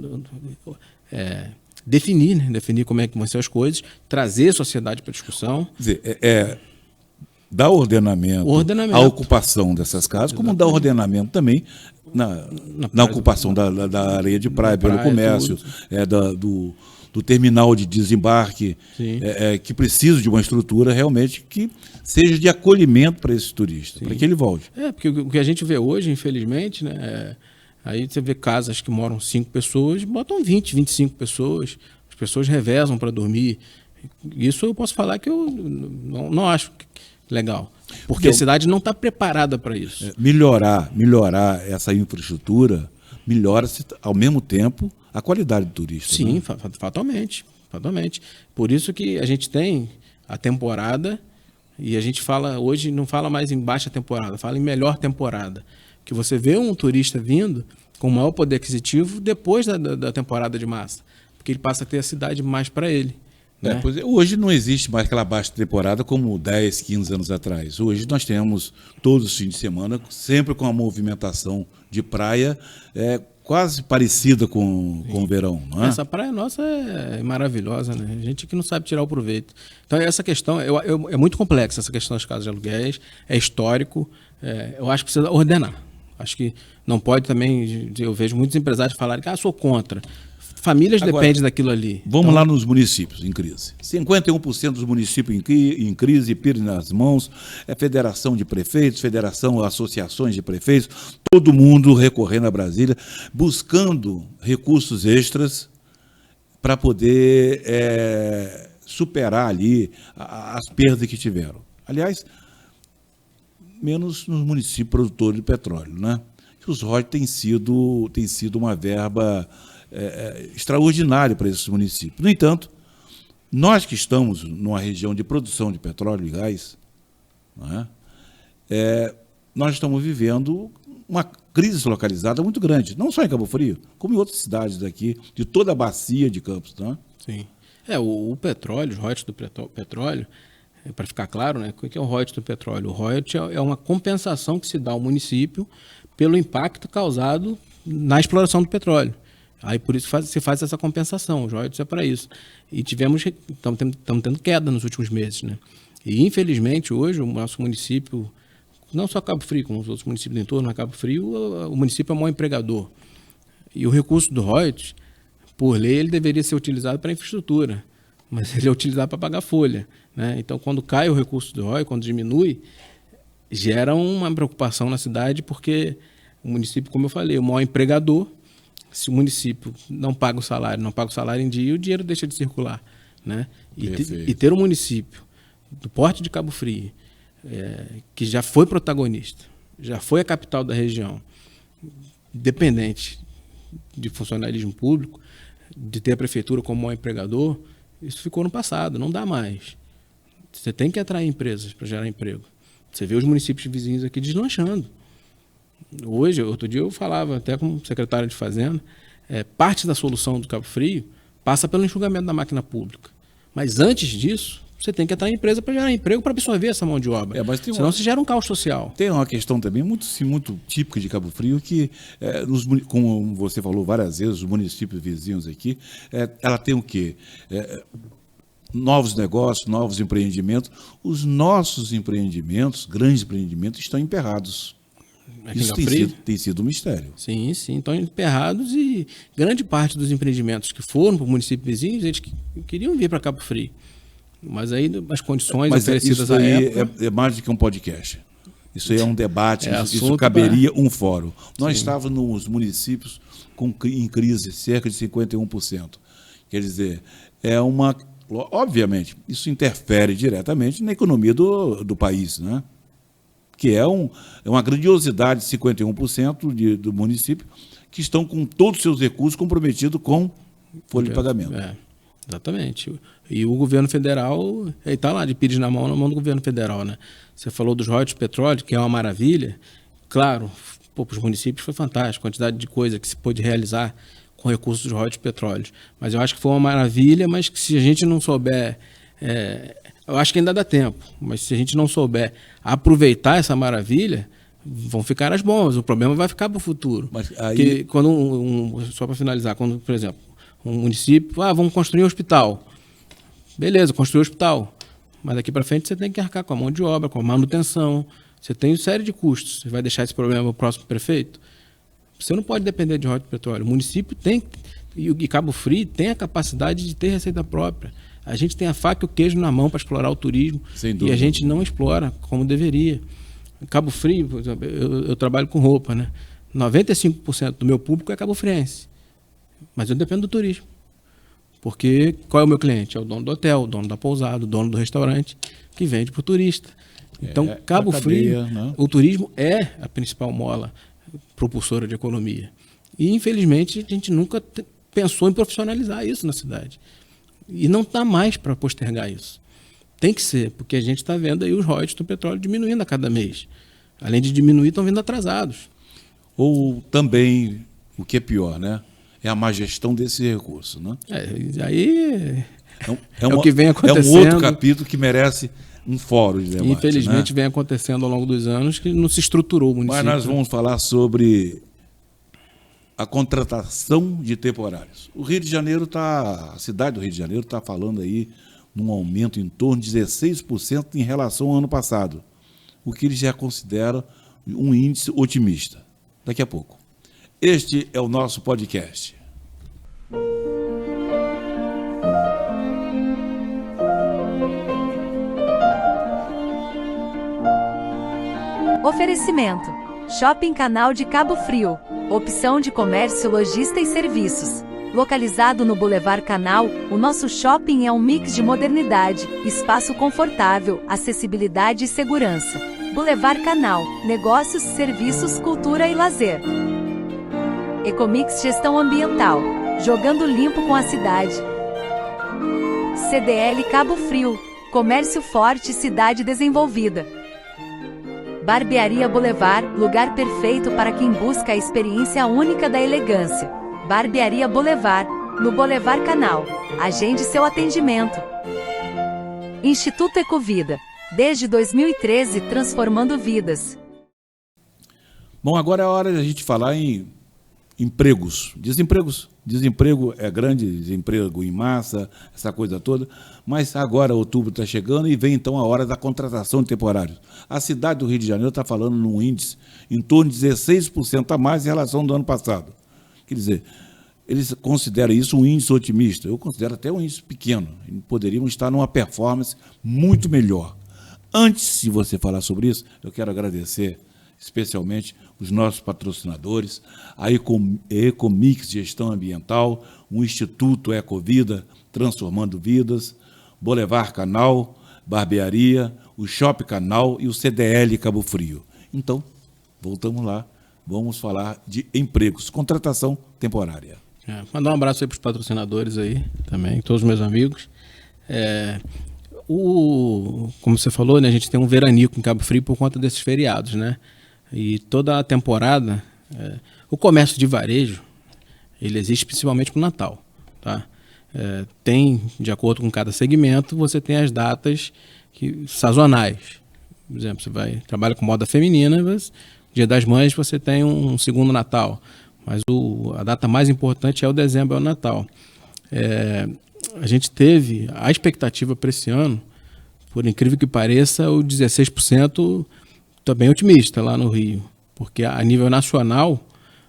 definir como é que vão ser as coisas, trazer a sociedade para a discussão. Quer dizer, dar ordenamento à ocupação dessas casas, como dar ordenamento também na ocupação da areia de praia, pelo comércio, do terminal de desembarque, que precisa de uma estrutura realmente que seja de acolhimento para esse turista, para que ele volte. Porque o que a gente vê hoje, infelizmente, né, aí você vê casas que moram 5 pessoas, botam 20, 25 pessoas, as pessoas revezam para dormir. Isso eu posso falar que eu não acho legal, porque a cidade não está preparada para isso. Melhorar essa infraestrutura, melhora-se ao mesmo tempo a qualidade do turista. Sim, né? fatalmente. Por isso que a gente tem a temporada, e a gente hoje não fala mais em baixa temporada, fala em melhor temporada. Que você vê um turista vindo com maior poder aquisitivo depois da temporada de massa, porque ele passa a ter a cidade mais para ele. Né? Hoje não existe mais aquela baixa temporada como 10, 15 anos atrás. Hoje nós temos todos os fins de semana, sempre com a movimentação de praia, quase parecida com o verão. Não é? Essa praia nossa é maravilhosa, né? A gente que não sabe tirar o proveito. Então essa questão é muito complexa, essa questão das casas de aluguéis, é histórico, eu acho que precisa ordenar. Acho que não pode também, eu vejo muitos empresários falarem que sou contra. famílias Agora, dependem daquilo ali. Vamos lá nos municípios em crise. 51% dos municípios em crise, pires nas mãos, federação de prefeitos, associações de prefeitos, todo mundo recorrendo a Brasília, buscando recursos extras para poder superar ali as perdas que tiveram. Aliás, menos nos municípios produtores de petróleo, né? Os royalties têm sido uma verba extraordinária para esses municípios. No entanto, nós que estamos numa região de produção de petróleo e gás, né, nós estamos vivendo uma crise localizada muito grande, não só em Cabo Frio, como em outras cidades daqui, de toda a bacia de Campos. Né? Sim. O petróleo, os royalties do petróleo, para ficar claro, né, o que é o royalties do petróleo? O royalties é uma compensação que se dá ao município pelo impacto causado na exploração do petróleo. Aí por isso se faz essa compensação, os royalties é para isso. E estamos tendo queda nos últimos meses, né? E infelizmente hoje o nosso município, não só Cabo Frio, como os outros municípios do entorno, Cabo Frio, o município é o maior empregador. E o recurso do royalties, por lei, ele deveria ser utilizado para infraestrutura, mas ele é utilizado para pagar folha, né? Então quando cai o recurso do royalties, quando diminui, gera uma preocupação na cidade, porque o município, como eu falei, é o maior empregador. Se o município não paga o salário em dia, o dinheiro deixa de circular. Né? E ter um município do porte de Cabo Frio, que já foi protagonista, já foi a capital da região, dependente de funcionalismo público, de ter a prefeitura como maior empregador, isso ficou no passado, não dá mais. Você tem que atrair empresas para gerar emprego. Você vê os municípios vizinhos aqui deslanchando. Outro dia eu falava até com o secretário de Fazenda, parte da solução do Cabo Frio passa pelo enxugamento da máquina pública. Mas antes disso, você tem que atrair empresa para gerar emprego, para absorver essa mão de obra. Senão se gera um caos social. Tem uma questão também muito típica de Cabo Frio, que, como você falou várias vezes, os municípios vizinhos aqui, ela tem o quê? Novos negócios, novos empreendimentos. Os nossos empreendimentos, grandes empreendimentos, estão emperrados. Isso tem sido um mistério. Sim, estão emperrados, e grande parte dos empreendimentos que foram para o município vizinho, eles queriam vir para Cabo Frio. Mas aí as condições oferecidas à época... é mais do que um podcast. Isso aí é um debate, isso caberia um fórum. Nós estávamos nos municípios em crise, cerca de 51%. Quer dizer, obviamente, isso interfere diretamente na economia do país, né? Que é uma grandiosidade de 51% do município, que estão com todos os seus recursos comprometidos com folha de pagamento. Exatamente. E o governo federal está lá de pires na mão do governo federal. Né? Você falou dos royalties de petróleo, que é uma maravilha. Claro, para os municípios foi fantástico, a quantidade de coisa que se pôde realizar com recursos dos royalties de petróleo. Mas eu acho que foi uma maravilha, mas que se a gente não souber... eu acho que ainda dá tempo, mas se a gente não souber aproveitar essa maravilha, vão ficar as bombas. O problema vai ficar para o futuro. Mas aí... Quando só para finalizar, quando, por exemplo, um município, vamos construir um hospital. Beleza, construir um hospital. Mas daqui para frente você tem que arcar com a mão de obra, com a manutenção. Você tem uma série de custos. Você vai deixar esse problema para o próximo prefeito? Você não pode depender de royalties de petróleo. O município tem, e Cabo Frio tem a capacidade de ter receita própria. A gente tem a faca e o queijo na mão para explorar o turismo. Sem dúvida. E a gente não explora como deveria. Em Cabo Frio, por exemplo, eu trabalho com roupa, né? 95% do meu público é cabo-friense. Mas eu dependo do turismo. Porque qual é o meu cliente? É o dono do hotel, o dono da pousada, o dono do restaurante, que vende para o turista. Então, Cabo Frio, né? O turismo é a principal mola propulsora de economia. E, infelizmente, a gente nunca pensou em profissionalizar isso na cidade. E não está mais para postergar isso. Tem que ser, porque a gente está vendo aí os royalties do petróleo diminuindo a cada mês. Além de diminuir, estão vindo atrasados. Ou também, o que é pior, né? É a má gestão desse recurso, né? Aí é o que vem acontecendo. É um outro capítulo que merece um fórum de debate. Infelizmente, né? vem acontecendo ao longo dos anos que não se estruturou o município. Mas nós vamos falar sobre a contratação de temporários. O Rio de Janeiro a cidade do Rio de Janeiro está falando aí num aumento em torno de 16% em relação ao ano passado, o que eles já consideram um índice otimista. Daqui a pouco. Este é o nosso podcast. Oferecimento: Shopping Canal de Cabo Frio. Opção de comércio, lojista e serviços. Localizado no Boulevard Canal, o nosso shopping é um mix de modernidade, espaço confortável, acessibilidade e segurança. Boulevard Canal, negócios, serviços, cultura e lazer. Ecomix Gestão Ambiental, jogando limpo com a cidade. CDL Cabo Frio, comércio forte, cidade desenvolvida. Barbearia Boulevard, lugar perfeito para quem busca a experiência única da elegância. Barbearia Boulevard, no Boulevard Canal. Agende seu atendimento. Instituto Ecovida, desde 2013 transformando vidas. Bom, agora é a hora de a gente falar em empregos. Desemprego é grande, desemprego em massa, essa coisa toda, mas agora outubro está chegando e vem então a hora da contratação de temporários. A cidade do Rio de Janeiro está falando num índice em torno de 16% a mais em relação ao ano passado. Quer dizer, eles consideram isso um índice otimista. Eu considero até um índice pequeno. Poderíamos estar numa performance muito melhor. Antes de você falar sobre isso, eu quero agradecer especialmente os nossos patrocinadores, a Ecomix Gestão Ambiental, o Instituto Ecovida, Transformando Vidas, Boulevard Canal, Barbearia, o Shopping Canal e o CDL Cabo Frio. Então, voltamos lá. Vamos falar de empregos, contratação temporária. Mandar um abraço aí para os patrocinadores aí também, todos os meus amigos. Como você falou, né, a gente tem um veranico em Cabo Frio por conta desses feriados, né? E toda a temporada, o comércio de varejo, ele existe principalmente para o Natal, tá? Tem, de acordo com cada segmento, você tem as datas sazonais. Por exemplo, você trabalha com moda feminina, mas Dia das Mães você tem um segundo Natal, mas a data mais importante é o dezembro, é o Natal. A gente teve a expectativa para esse ano, por incrível que pareça, o 16% está bem otimista lá no Rio, porque a nível nacional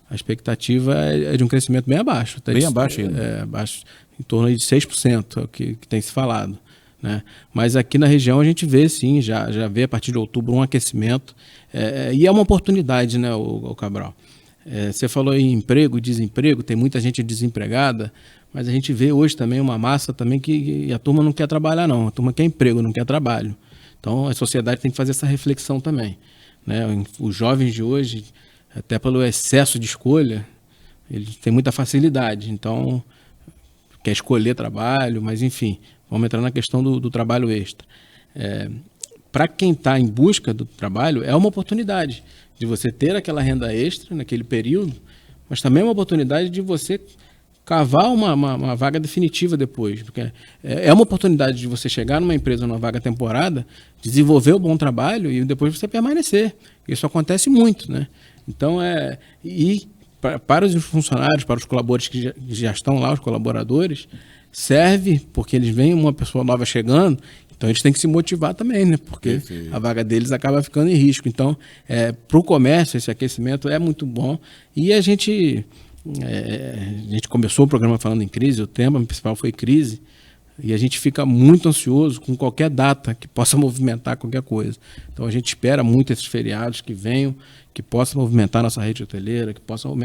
a expectativa é de um crescimento bem abaixo. Bem abaixo ainda. Abaixo, em torno de 6%, é o que tem se falado, né? Mas aqui na região a gente vê sim, já vê a partir de outubro um aquecimento, e é uma oportunidade, né, o Cabral? Você falou em emprego e desemprego, tem muita gente desempregada, mas a gente vê hoje também uma massa também que a turma não quer trabalhar não, a turma quer emprego, não quer trabalho. Então a sociedade tem que fazer essa reflexão também, né? Os jovens de hoje, até pelo excesso de escolha, eles têm muita facilidade, então quer escolher trabalho, mas enfim, vamos entrar na questão do trabalho extra. Para quem está em busca do trabalho, é uma oportunidade de você ter aquela renda extra naquele período, mas também é uma oportunidade de você cavar uma vaga definitiva depois, porque é uma oportunidade de você chegar numa empresa, numa vaga temporada, desenvolver um bom trabalho e depois você permanecer. Isso acontece muito, né? Então, para os funcionários, para os colaboradores que já estão lá, os colaboradores, serve porque eles veem uma pessoa nova chegando, então eles têm que se motivar também, né? Porque a vaga deles acaba ficando em risco. Então, para o comércio, esse aquecimento é muito bom. E a gente começou o programa falando em crise, o tema principal foi crise, e a gente fica muito ansioso com qualquer data que possa movimentar qualquer coisa. Então a gente espera muito esses feriados que venham, que possam movimentar nossa rede hoteleira, que possam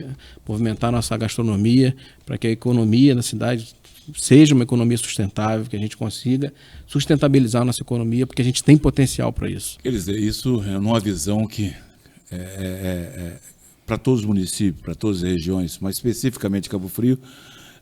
movimentar nossa gastronomia, para que a economia da cidade seja uma economia sustentável, que a gente consiga sustentabilizar a nossa economia, porque a gente tem potencial para isso. Quer dizer, isso é uma visão que para todos os municípios, para todas as regiões, mas especificamente Cabo Frio,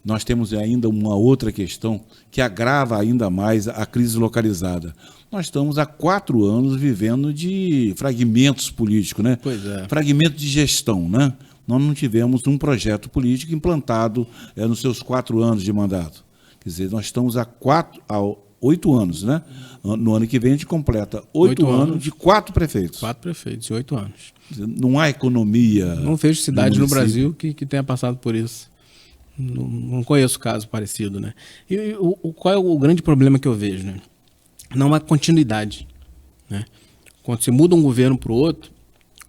nós temos ainda uma outra questão que agrava ainda mais a crise localizada. Nós estamos há 4 anos vivendo de fragmentos políticos, né? Pois é. Fragmento de gestão, né? Nós não tivemos um projeto político implantado nos seus 4 anos de mandato. Quer dizer, nós estamos há 8 anos, né? No ano que vem a gente completa 8 anos de 4 prefeitos. 4 prefeitos em 8 anos. Não há economia. Não vejo cidade no Brasil que tenha passado por isso. Não conheço caso parecido, né? E qual é o grande problema que eu vejo, né? Não há continuidade, né? Quando você muda um governo para o outro,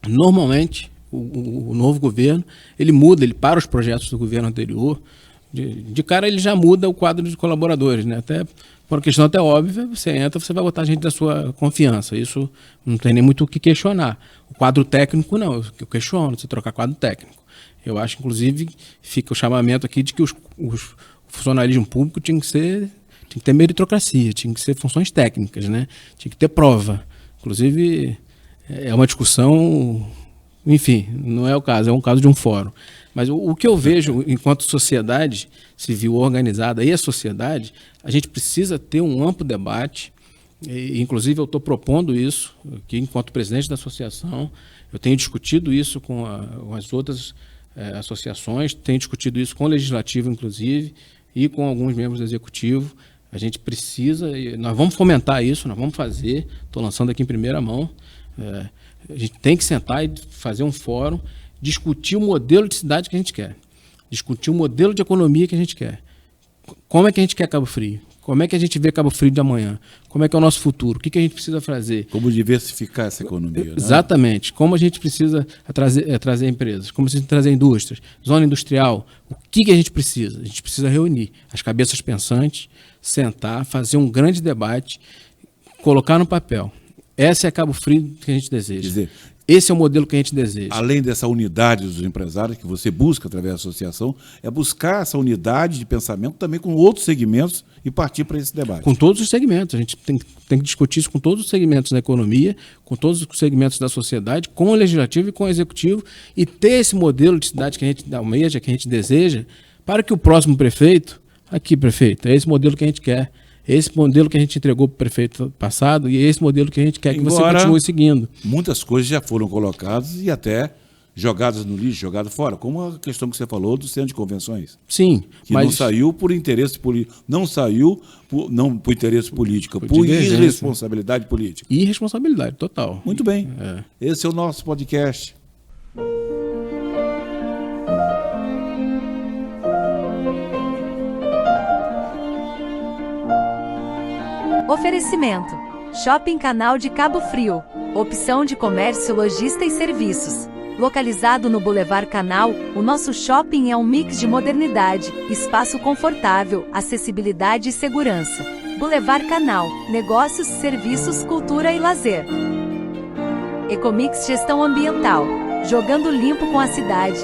normalmente o novo governo, ele muda, ele para os projetos do governo anterior, de cara ele já muda o quadro de colaboradores, né? Até Por uma questão até óbvia, você entra, você vai botar gente da sua confiança. Isso não tem nem muito o que questionar. O quadro técnico, não. Eu questiono você trocar quadro técnico. Eu acho, inclusive, fica o chamamento aqui de que o funcionalismo público tinha que ter meritocracia, tinha que ser funções técnicas, né? Tinha que ter prova. Inclusive, é uma discussão, enfim, não é o caso, é um caso de um fórum. Mas o que eu vejo enquanto sociedade civil organizada e a sociedade, a gente precisa ter um amplo debate, e, inclusive eu estou propondo isso aqui enquanto presidente da associação, eu tenho discutido isso com as outras associações, tenho discutido isso com o legislativo, inclusive, e com alguns membros do executivo. A gente precisa, nós vamos fomentar isso, nós vamos fazer, estou lançando aqui em primeira mão, a gente tem que sentar e fazer um fórum, discutir o modelo de cidade que a gente quer, discutir o modelo de economia que a gente quer. Como é que a gente quer Cabo Frio? Como é que a gente vê Cabo Frio de amanhã? Como é que é o nosso futuro? O que a gente precisa fazer? Como diversificar essa economia, né? Exatamente. Como a gente precisa trazer empresas, como a gente trazer indústrias, zona industrial. O que a gente precisa? A gente precisa reunir as cabeças pensantes, sentar, fazer um grande debate, colocar no papel. Essa é a Cabo Frio que a gente deseja. Quer dizer, esse é o modelo que a gente deseja. Além dessa unidade dos empresários que você busca através da associação, é buscar essa unidade de pensamento também com outros segmentos e partir para esse debate. Com todos os segmentos. A gente tem que discutir isso com todos os segmentos da economia, com todos os segmentos da sociedade, com o legislativo e com o executivo, e ter esse modelo de cidade que a gente almeja, que a gente deseja, para que o próximo prefeito, aqui prefeito, é esse modelo que a gente quer. Esse modelo que a gente entregou para o prefeito passado e esse modelo que a gente quer que você continue seguindo. Muitas coisas já foram colocadas e até jogadas no lixo, jogadas fora, como a questão que você falou do centro de convenções. Sim, que mas não saiu por interesse político, não saiu por interesse político, por irresponsabilidade política. Irresponsabilidade total. Muito bem. Esse é o nosso podcast. Oferecimento: Shopping Canal de Cabo Frio. Opção de comércio, lojista e serviços. Localizado no Boulevard Canal, o nosso shopping é um mix de modernidade, espaço confortável, acessibilidade e segurança. Boulevard Canal, negócios, serviços, cultura e lazer. Ecomix Gestão Ambiental, jogando limpo com a cidade.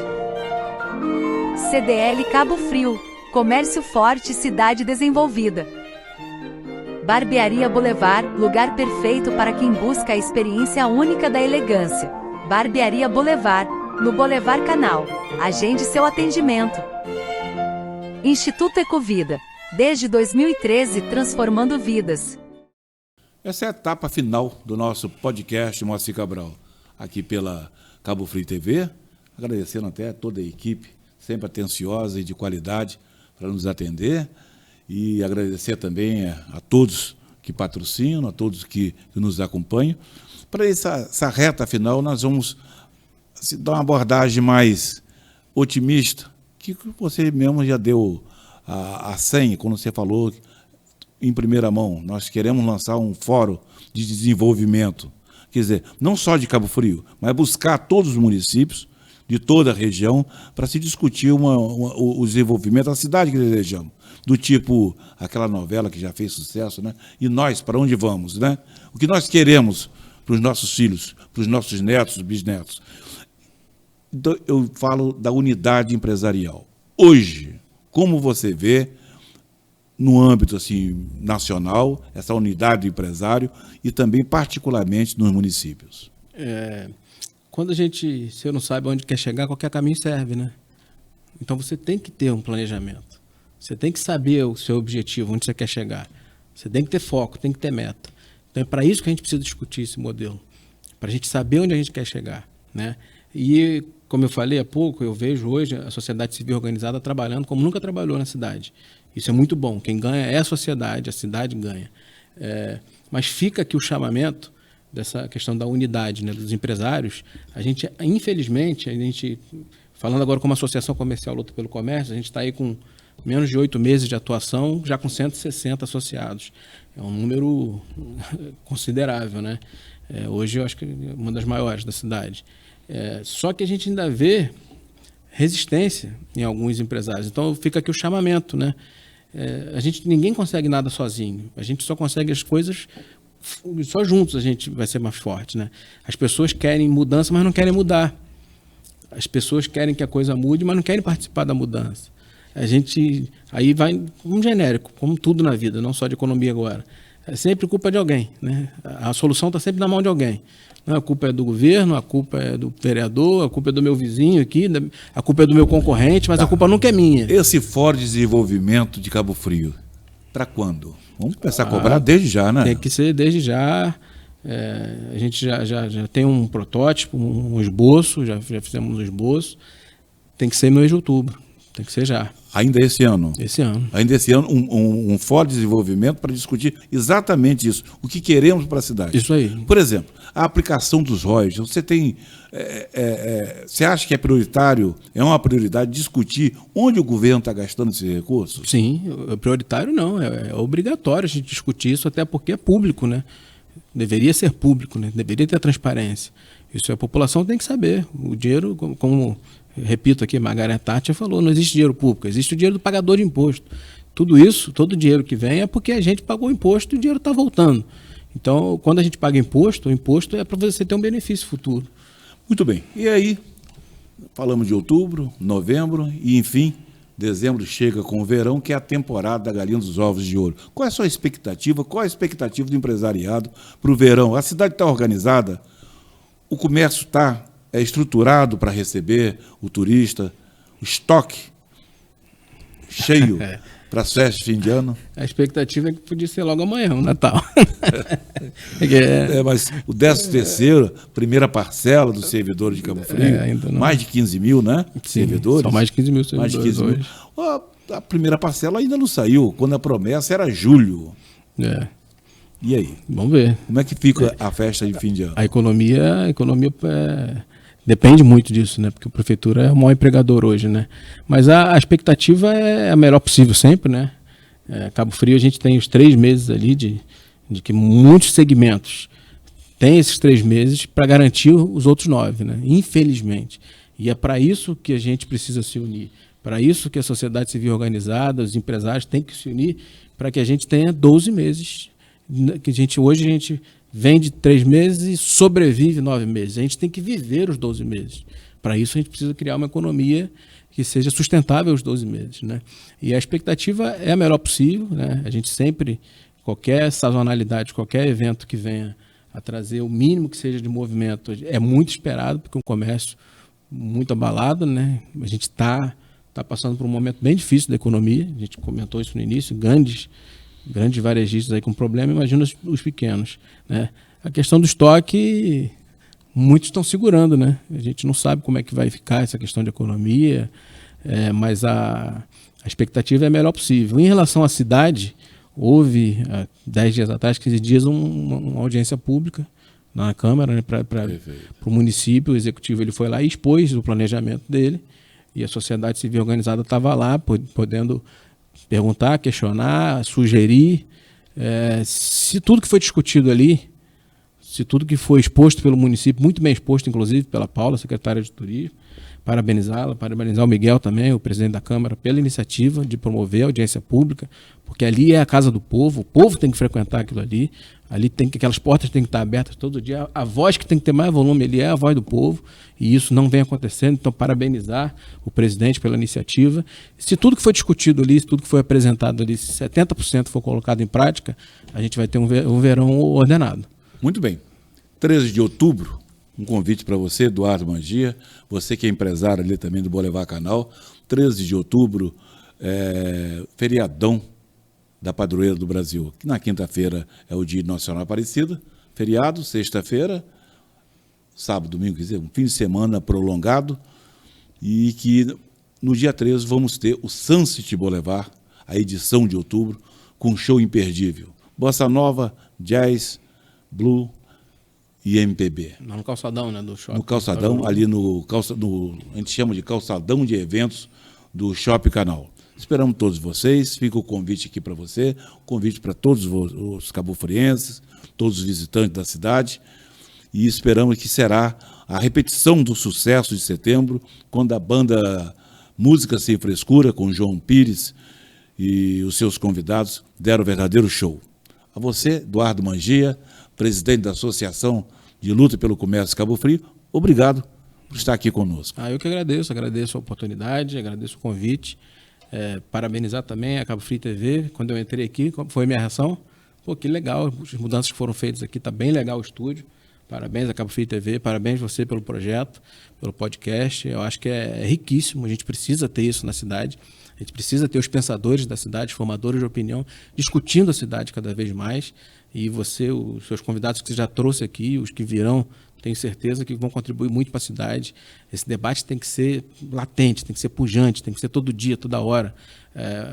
CDL Cabo Frio, comércio forte, cidade desenvolvida. Barbearia Boulevard, lugar perfeito para quem busca a experiência única da elegância. Barbearia Boulevard, no Boulevard Canal. Agende seu atendimento. Instituto Ecovida, desde 2013 transformando vidas. Essa é a etapa final do nosso podcast Moacir Cabral, aqui pela Cabo Frio TV, agradecendo até a toda a equipe, sempre atenciosa e de qualidade para nos atender. E agradecer também a todos que patrocinam, a todos que nos acompanham. Para essa reta final, nós vamos dar uma abordagem mais otimista, que você mesmo já deu a senha, quando você falou em primeira mão. Nós queremos lançar um fórum de desenvolvimento, quer dizer, não só de Cabo Frio, mas buscar todos os municípios de toda a região para se discutir o desenvolvimento da cidade que desejamos. Do tipo, aquela novela que já fez sucesso, né? E nós, para onde vamos, né? O que nós queremos para os nossos filhos, para os nossos netos, bisnetos. Então, eu falo da unidade empresarial. Hoje, como você vê, no âmbito assim, nacional, essa unidade do empresário e também particularmente nos municípios? Quando você não sabe onde quer chegar, qualquer caminho serve, né? Então você tem que ter um planejamento. Você tem que saber o seu objetivo, onde você quer chegar. Você tem que ter foco, tem que ter meta. Então é para isso que a gente precisa discutir esse modelo, para a gente saber onde a gente quer chegar, né? E, como eu falei há pouco, eu vejo hoje a sociedade civil organizada trabalhando como nunca trabalhou na cidade. Isso é muito bom. Quem ganha é a cidade ganha. Mas fica aqui o chamamento dessa questão da unidade, né, dos empresários. Infelizmente, falando agora como Associação Comercial Luta pelo Comércio, a gente está aí com menos de 8 meses de atuação, já com 160 associados. É um número considerável, né? Hoje eu acho que é uma das maiores da cidade. Só que a gente ainda vê resistência em alguns empresários. Então fica aqui o chamamento, né? ninguém consegue nada sozinho. A gente só consegue as coisas só juntos. A gente vai ser mais forte, né? As pessoas querem mudança, mas não querem mudar. As pessoas querem que a coisa mude, mas não querem participar da mudança. A gente aí vai um genérico, como tudo na vida, não só de economia agora. É sempre culpa de alguém, né? A solução está sempre na mão de alguém. A culpa é do governo, a culpa é do vereador, a culpa é do meu vizinho aqui, a culpa é do meu concorrente, mas a culpa nunca é minha. Esse Ford Desenvolvimento de Cabo Frio, para quando? Vamos começar a cobrar desde já, né? Tem que ser desde já. A gente já tem um protótipo, um esboço, já fizemos um esboço. Tem que ser no mês de outubro, tem que ser já. Ainda esse ano? Esse ano. Ainda esse ano, um Ford Desenvolvimento para discutir exatamente isso, o que queremos para a cidade. Isso aí. Por exemplo, a aplicação dos royalties. Você tem... você acha que é prioritário, é uma prioridade discutir onde o governo está gastando esses recursos? Sim, prioritário não, é obrigatório a gente discutir isso, até porque é público, né? Deveria ser público, né? Deveria ter transparência. Isso a população tem que saber. O dinheiro, como repito aqui, Margaret Thatcher falou, não existe dinheiro público, existe o dinheiro do pagador de imposto. Tudo isso, todo o dinheiro que vem é porque a gente pagou imposto e o dinheiro está voltando. Então, quando a gente paga imposto, o imposto é para você ter um benefício futuro. Muito bem. E aí, falamos de outubro, novembro e, enfim, dezembro chega com o verão, que é a temporada da galinha dos ovos de ouro. Qual é a sua expectativa? Qual é a expectativa do empresariado para o verão? A cidade está organizada? O comércio está estruturado para receber o turista? O estoque cheio para as festas de fim de ano? A expectativa é que podia ser logo amanhã, o Natal. Mas o 13º, primeira parcela dos servidores de Cabo Frio, ainda não. Mais de 15 mil, né? Sim, servidores. São mais de 15 mil servidores Mais de 15 mil. hoje. A primeira parcela ainda não saiu, quando a promessa era julho. E aí? Vamos ver. Como é que fica a festa de fim de ano? A economia depende muito disso, né? Porque a prefeitura é o maior empregador hoje, né? Mas a expectativa é a melhor possível sempre, né? Cabo Frio, a gente tem os 3 meses ali de que muitos segmentos têm esses 3 meses para garantir os outros 9, né? Infelizmente. E é para isso que a gente precisa se unir. Para isso que a sociedade civil organizada, os empresários têm que se unir para que a gente tenha 12 meses. Que hoje a gente vende 3 meses e sobrevive 9 meses. A gente tem que viver os 12 meses. Para isso a gente precisa criar uma economia que seja sustentável os 12 meses, né? E a expectativa é a melhor possível, né? A gente sempre, qualquer sazonalidade, qualquer evento que venha a trazer o mínimo que seja de movimento, é muito esperado, porque é um comércio muito abalado, né? A gente está passando por um momento bem difícil da economia, a gente comentou isso no início, grandes varejistas aí com problema, imagina os pequenos, né? A questão do estoque, muitos estão segurando, né? A gente não sabe como é que vai ficar essa questão de economia, mas a expectativa é a melhor possível. Em relação à cidade, houve, há 10 dias atrás, 15 dias, uma audiência pública na Câmara, né, para o município. O executivo ele foi lá e expôs o planejamento dele, e a sociedade civil organizada estava lá, podendo perguntar, questionar, sugerir. Se tudo que foi discutido ali, se tudo que foi exposto pelo município, muito bem exposto, inclusive, pela Paula, secretária de Turismo, parabenizar o Miguel também, o presidente da Câmara, pela iniciativa de promover a audiência pública, porque ali é a casa do povo, o povo tem que frequentar aquilo ali, aquelas portas têm que estar abertas todo dia, a voz que tem que ter mais volume ali é a voz do povo, e isso não vem acontecendo, então parabenizar o presidente pela iniciativa. Se tudo que foi discutido ali, se tudo que foi apresentado ali, se 70% for colocado em prática, a gente vai ter um verão ordenado. Muito bem. 13 de outubro, um convite para você, Eduardo Mangia, você que é empresário ali também do Boulevard Canal. 13 de outubro, feriadão da Padroeira do Brasil. Que na quinta-feira é o Dia Nacional Aparecida, feriado, sexta-feira, sábado, domingo, quer dizer, um fim de semana prolongado, e que no dia 13 vamos ter o Sunset Boulevard, a edição de outubro, com um show imperdível. Bossa Nova, Jazz, Blue e MPB. No calçadão, né, do shopping. No calçadão, ali a gente chama de calçadão de eventos do Shopping Canal. Esperamos todos vocês, fica o convite aqui para você, convite para todos os cabofrienses, todos os visitantes da cidade, e esperamos que será a repetição do sucesso de setembro, quando a banda Música Sem Frescura, com João Pires e os seus convidados deram um verdadeiro show. A você, Eduardo Mangia, presidente da Associação de Luta pelo Comércio Cabo Frio, obrigado por estar aqui conosco. Eu que agradeço a oportunidade, agradeço o convite. Parabenizar também a Cabo Frio TV. Quando eu entrei aqui, qual foi a minha reação? Pô, que legal, as mudanças que foram feitas aqui, está bem legal o estúdio. Parabéns a Cabo Frio TV, parabéns você pelo projeto, pelo podcast. Eu acho que é riquíssimo, a gente precisa ter isso na cidade. A gente precisa ter os pensadores da cidade, formadores de opinião, discutindo a cidade cada vez mais. E você, os seus convidados que você já trouxe aqui, os que virão, tenho certeza que vão contribuir muito para a cidade. Esse debate tem que ser latente, tem que ser pujante, tem que ser todo dia, toda hora.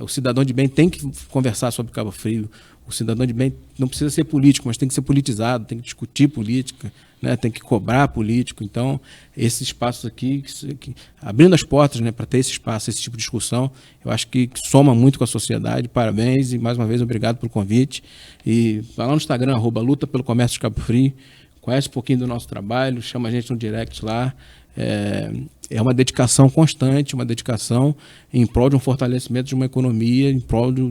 O cidadão de bem tem que conversar sobre Cabo Frio. O cidadão de bem não precisa ser político, mas tem que ser politizado, tem que discutir política, né? Tem que cobrar político. Então, esses espaços aqui, abrindo as portas, né, para ter esse espaço, esse tipo de discussão, eu acho que soma muito com a sociedade. Parabéns e, mais uma vez, obrigado pelo convite. E vai lá no Instagram, @Luta pelo Comércio de Cabo Frio, conhece um pouquinho do nosso trabalho, chama a gente no direct lá. É uma dedicação constante, uma dedicação em prol de um fortalecimento de uma economia, em prol de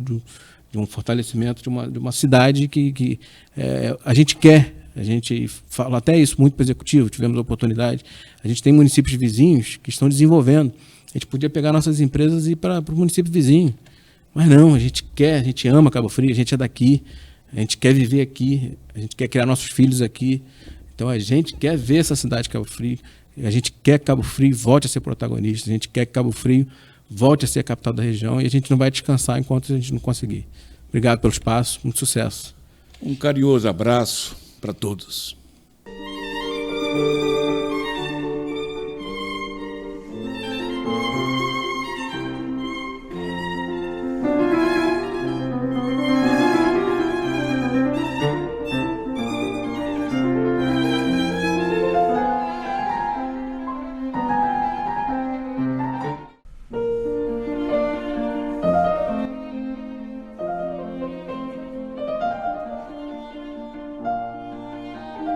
um fortalecimento de uma cidade que a gente quer. A gente fala até isso muito para o executivo, tivemos a oportunidade. A gente tem municípios vizinhos que estão desenvolvendo. A gente podia pegar nossas empresas e ir para o município vizinho. Mas não, a gente ama Cabo Frio, a gente é daqui, a gente quer viver aqui, a gente quer criar nossos filhos aqui. Então a gente quer ver essa cidade de Cabo Frio, a gente quer que Cabo Frio volte a ser protagonista, a gente quer que Cabo Frio volte a ser a capital da região e a gente não vai descansar enquanto a gente não conseguir. Obrigado pelo espaço, muito sucesso. Um carinhoso abraço para todos.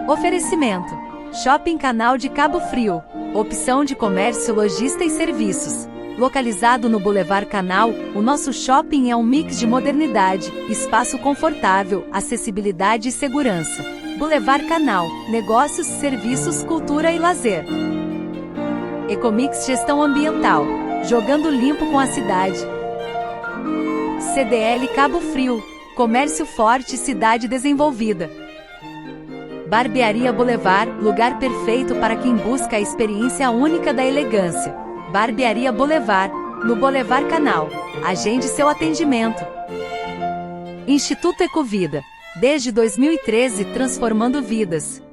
Oferecimento: Shopping Canal de Cabo Frio, opção de comércio, lojista e serviços. Localizado no Boulevard Canal, o nosso shopping é um mix de modernidade, espaço confortável, acessibilidade e segurança. Boulevard Canal, negócios, serviços, cultura e lazer. Ecomix Gestão Ambiental, jogando limpo com a cidade. CDL Cabo Frio, comércio forte, cidade desenvolvida. Barbearia Boulevard, lugar perfeito para quem busca a experiência única da elegância. Barbearia Boulevard, no Boulevard Canal. Agende seu atendimento. Instituto Ecovida, desde 2013 transformando vidas.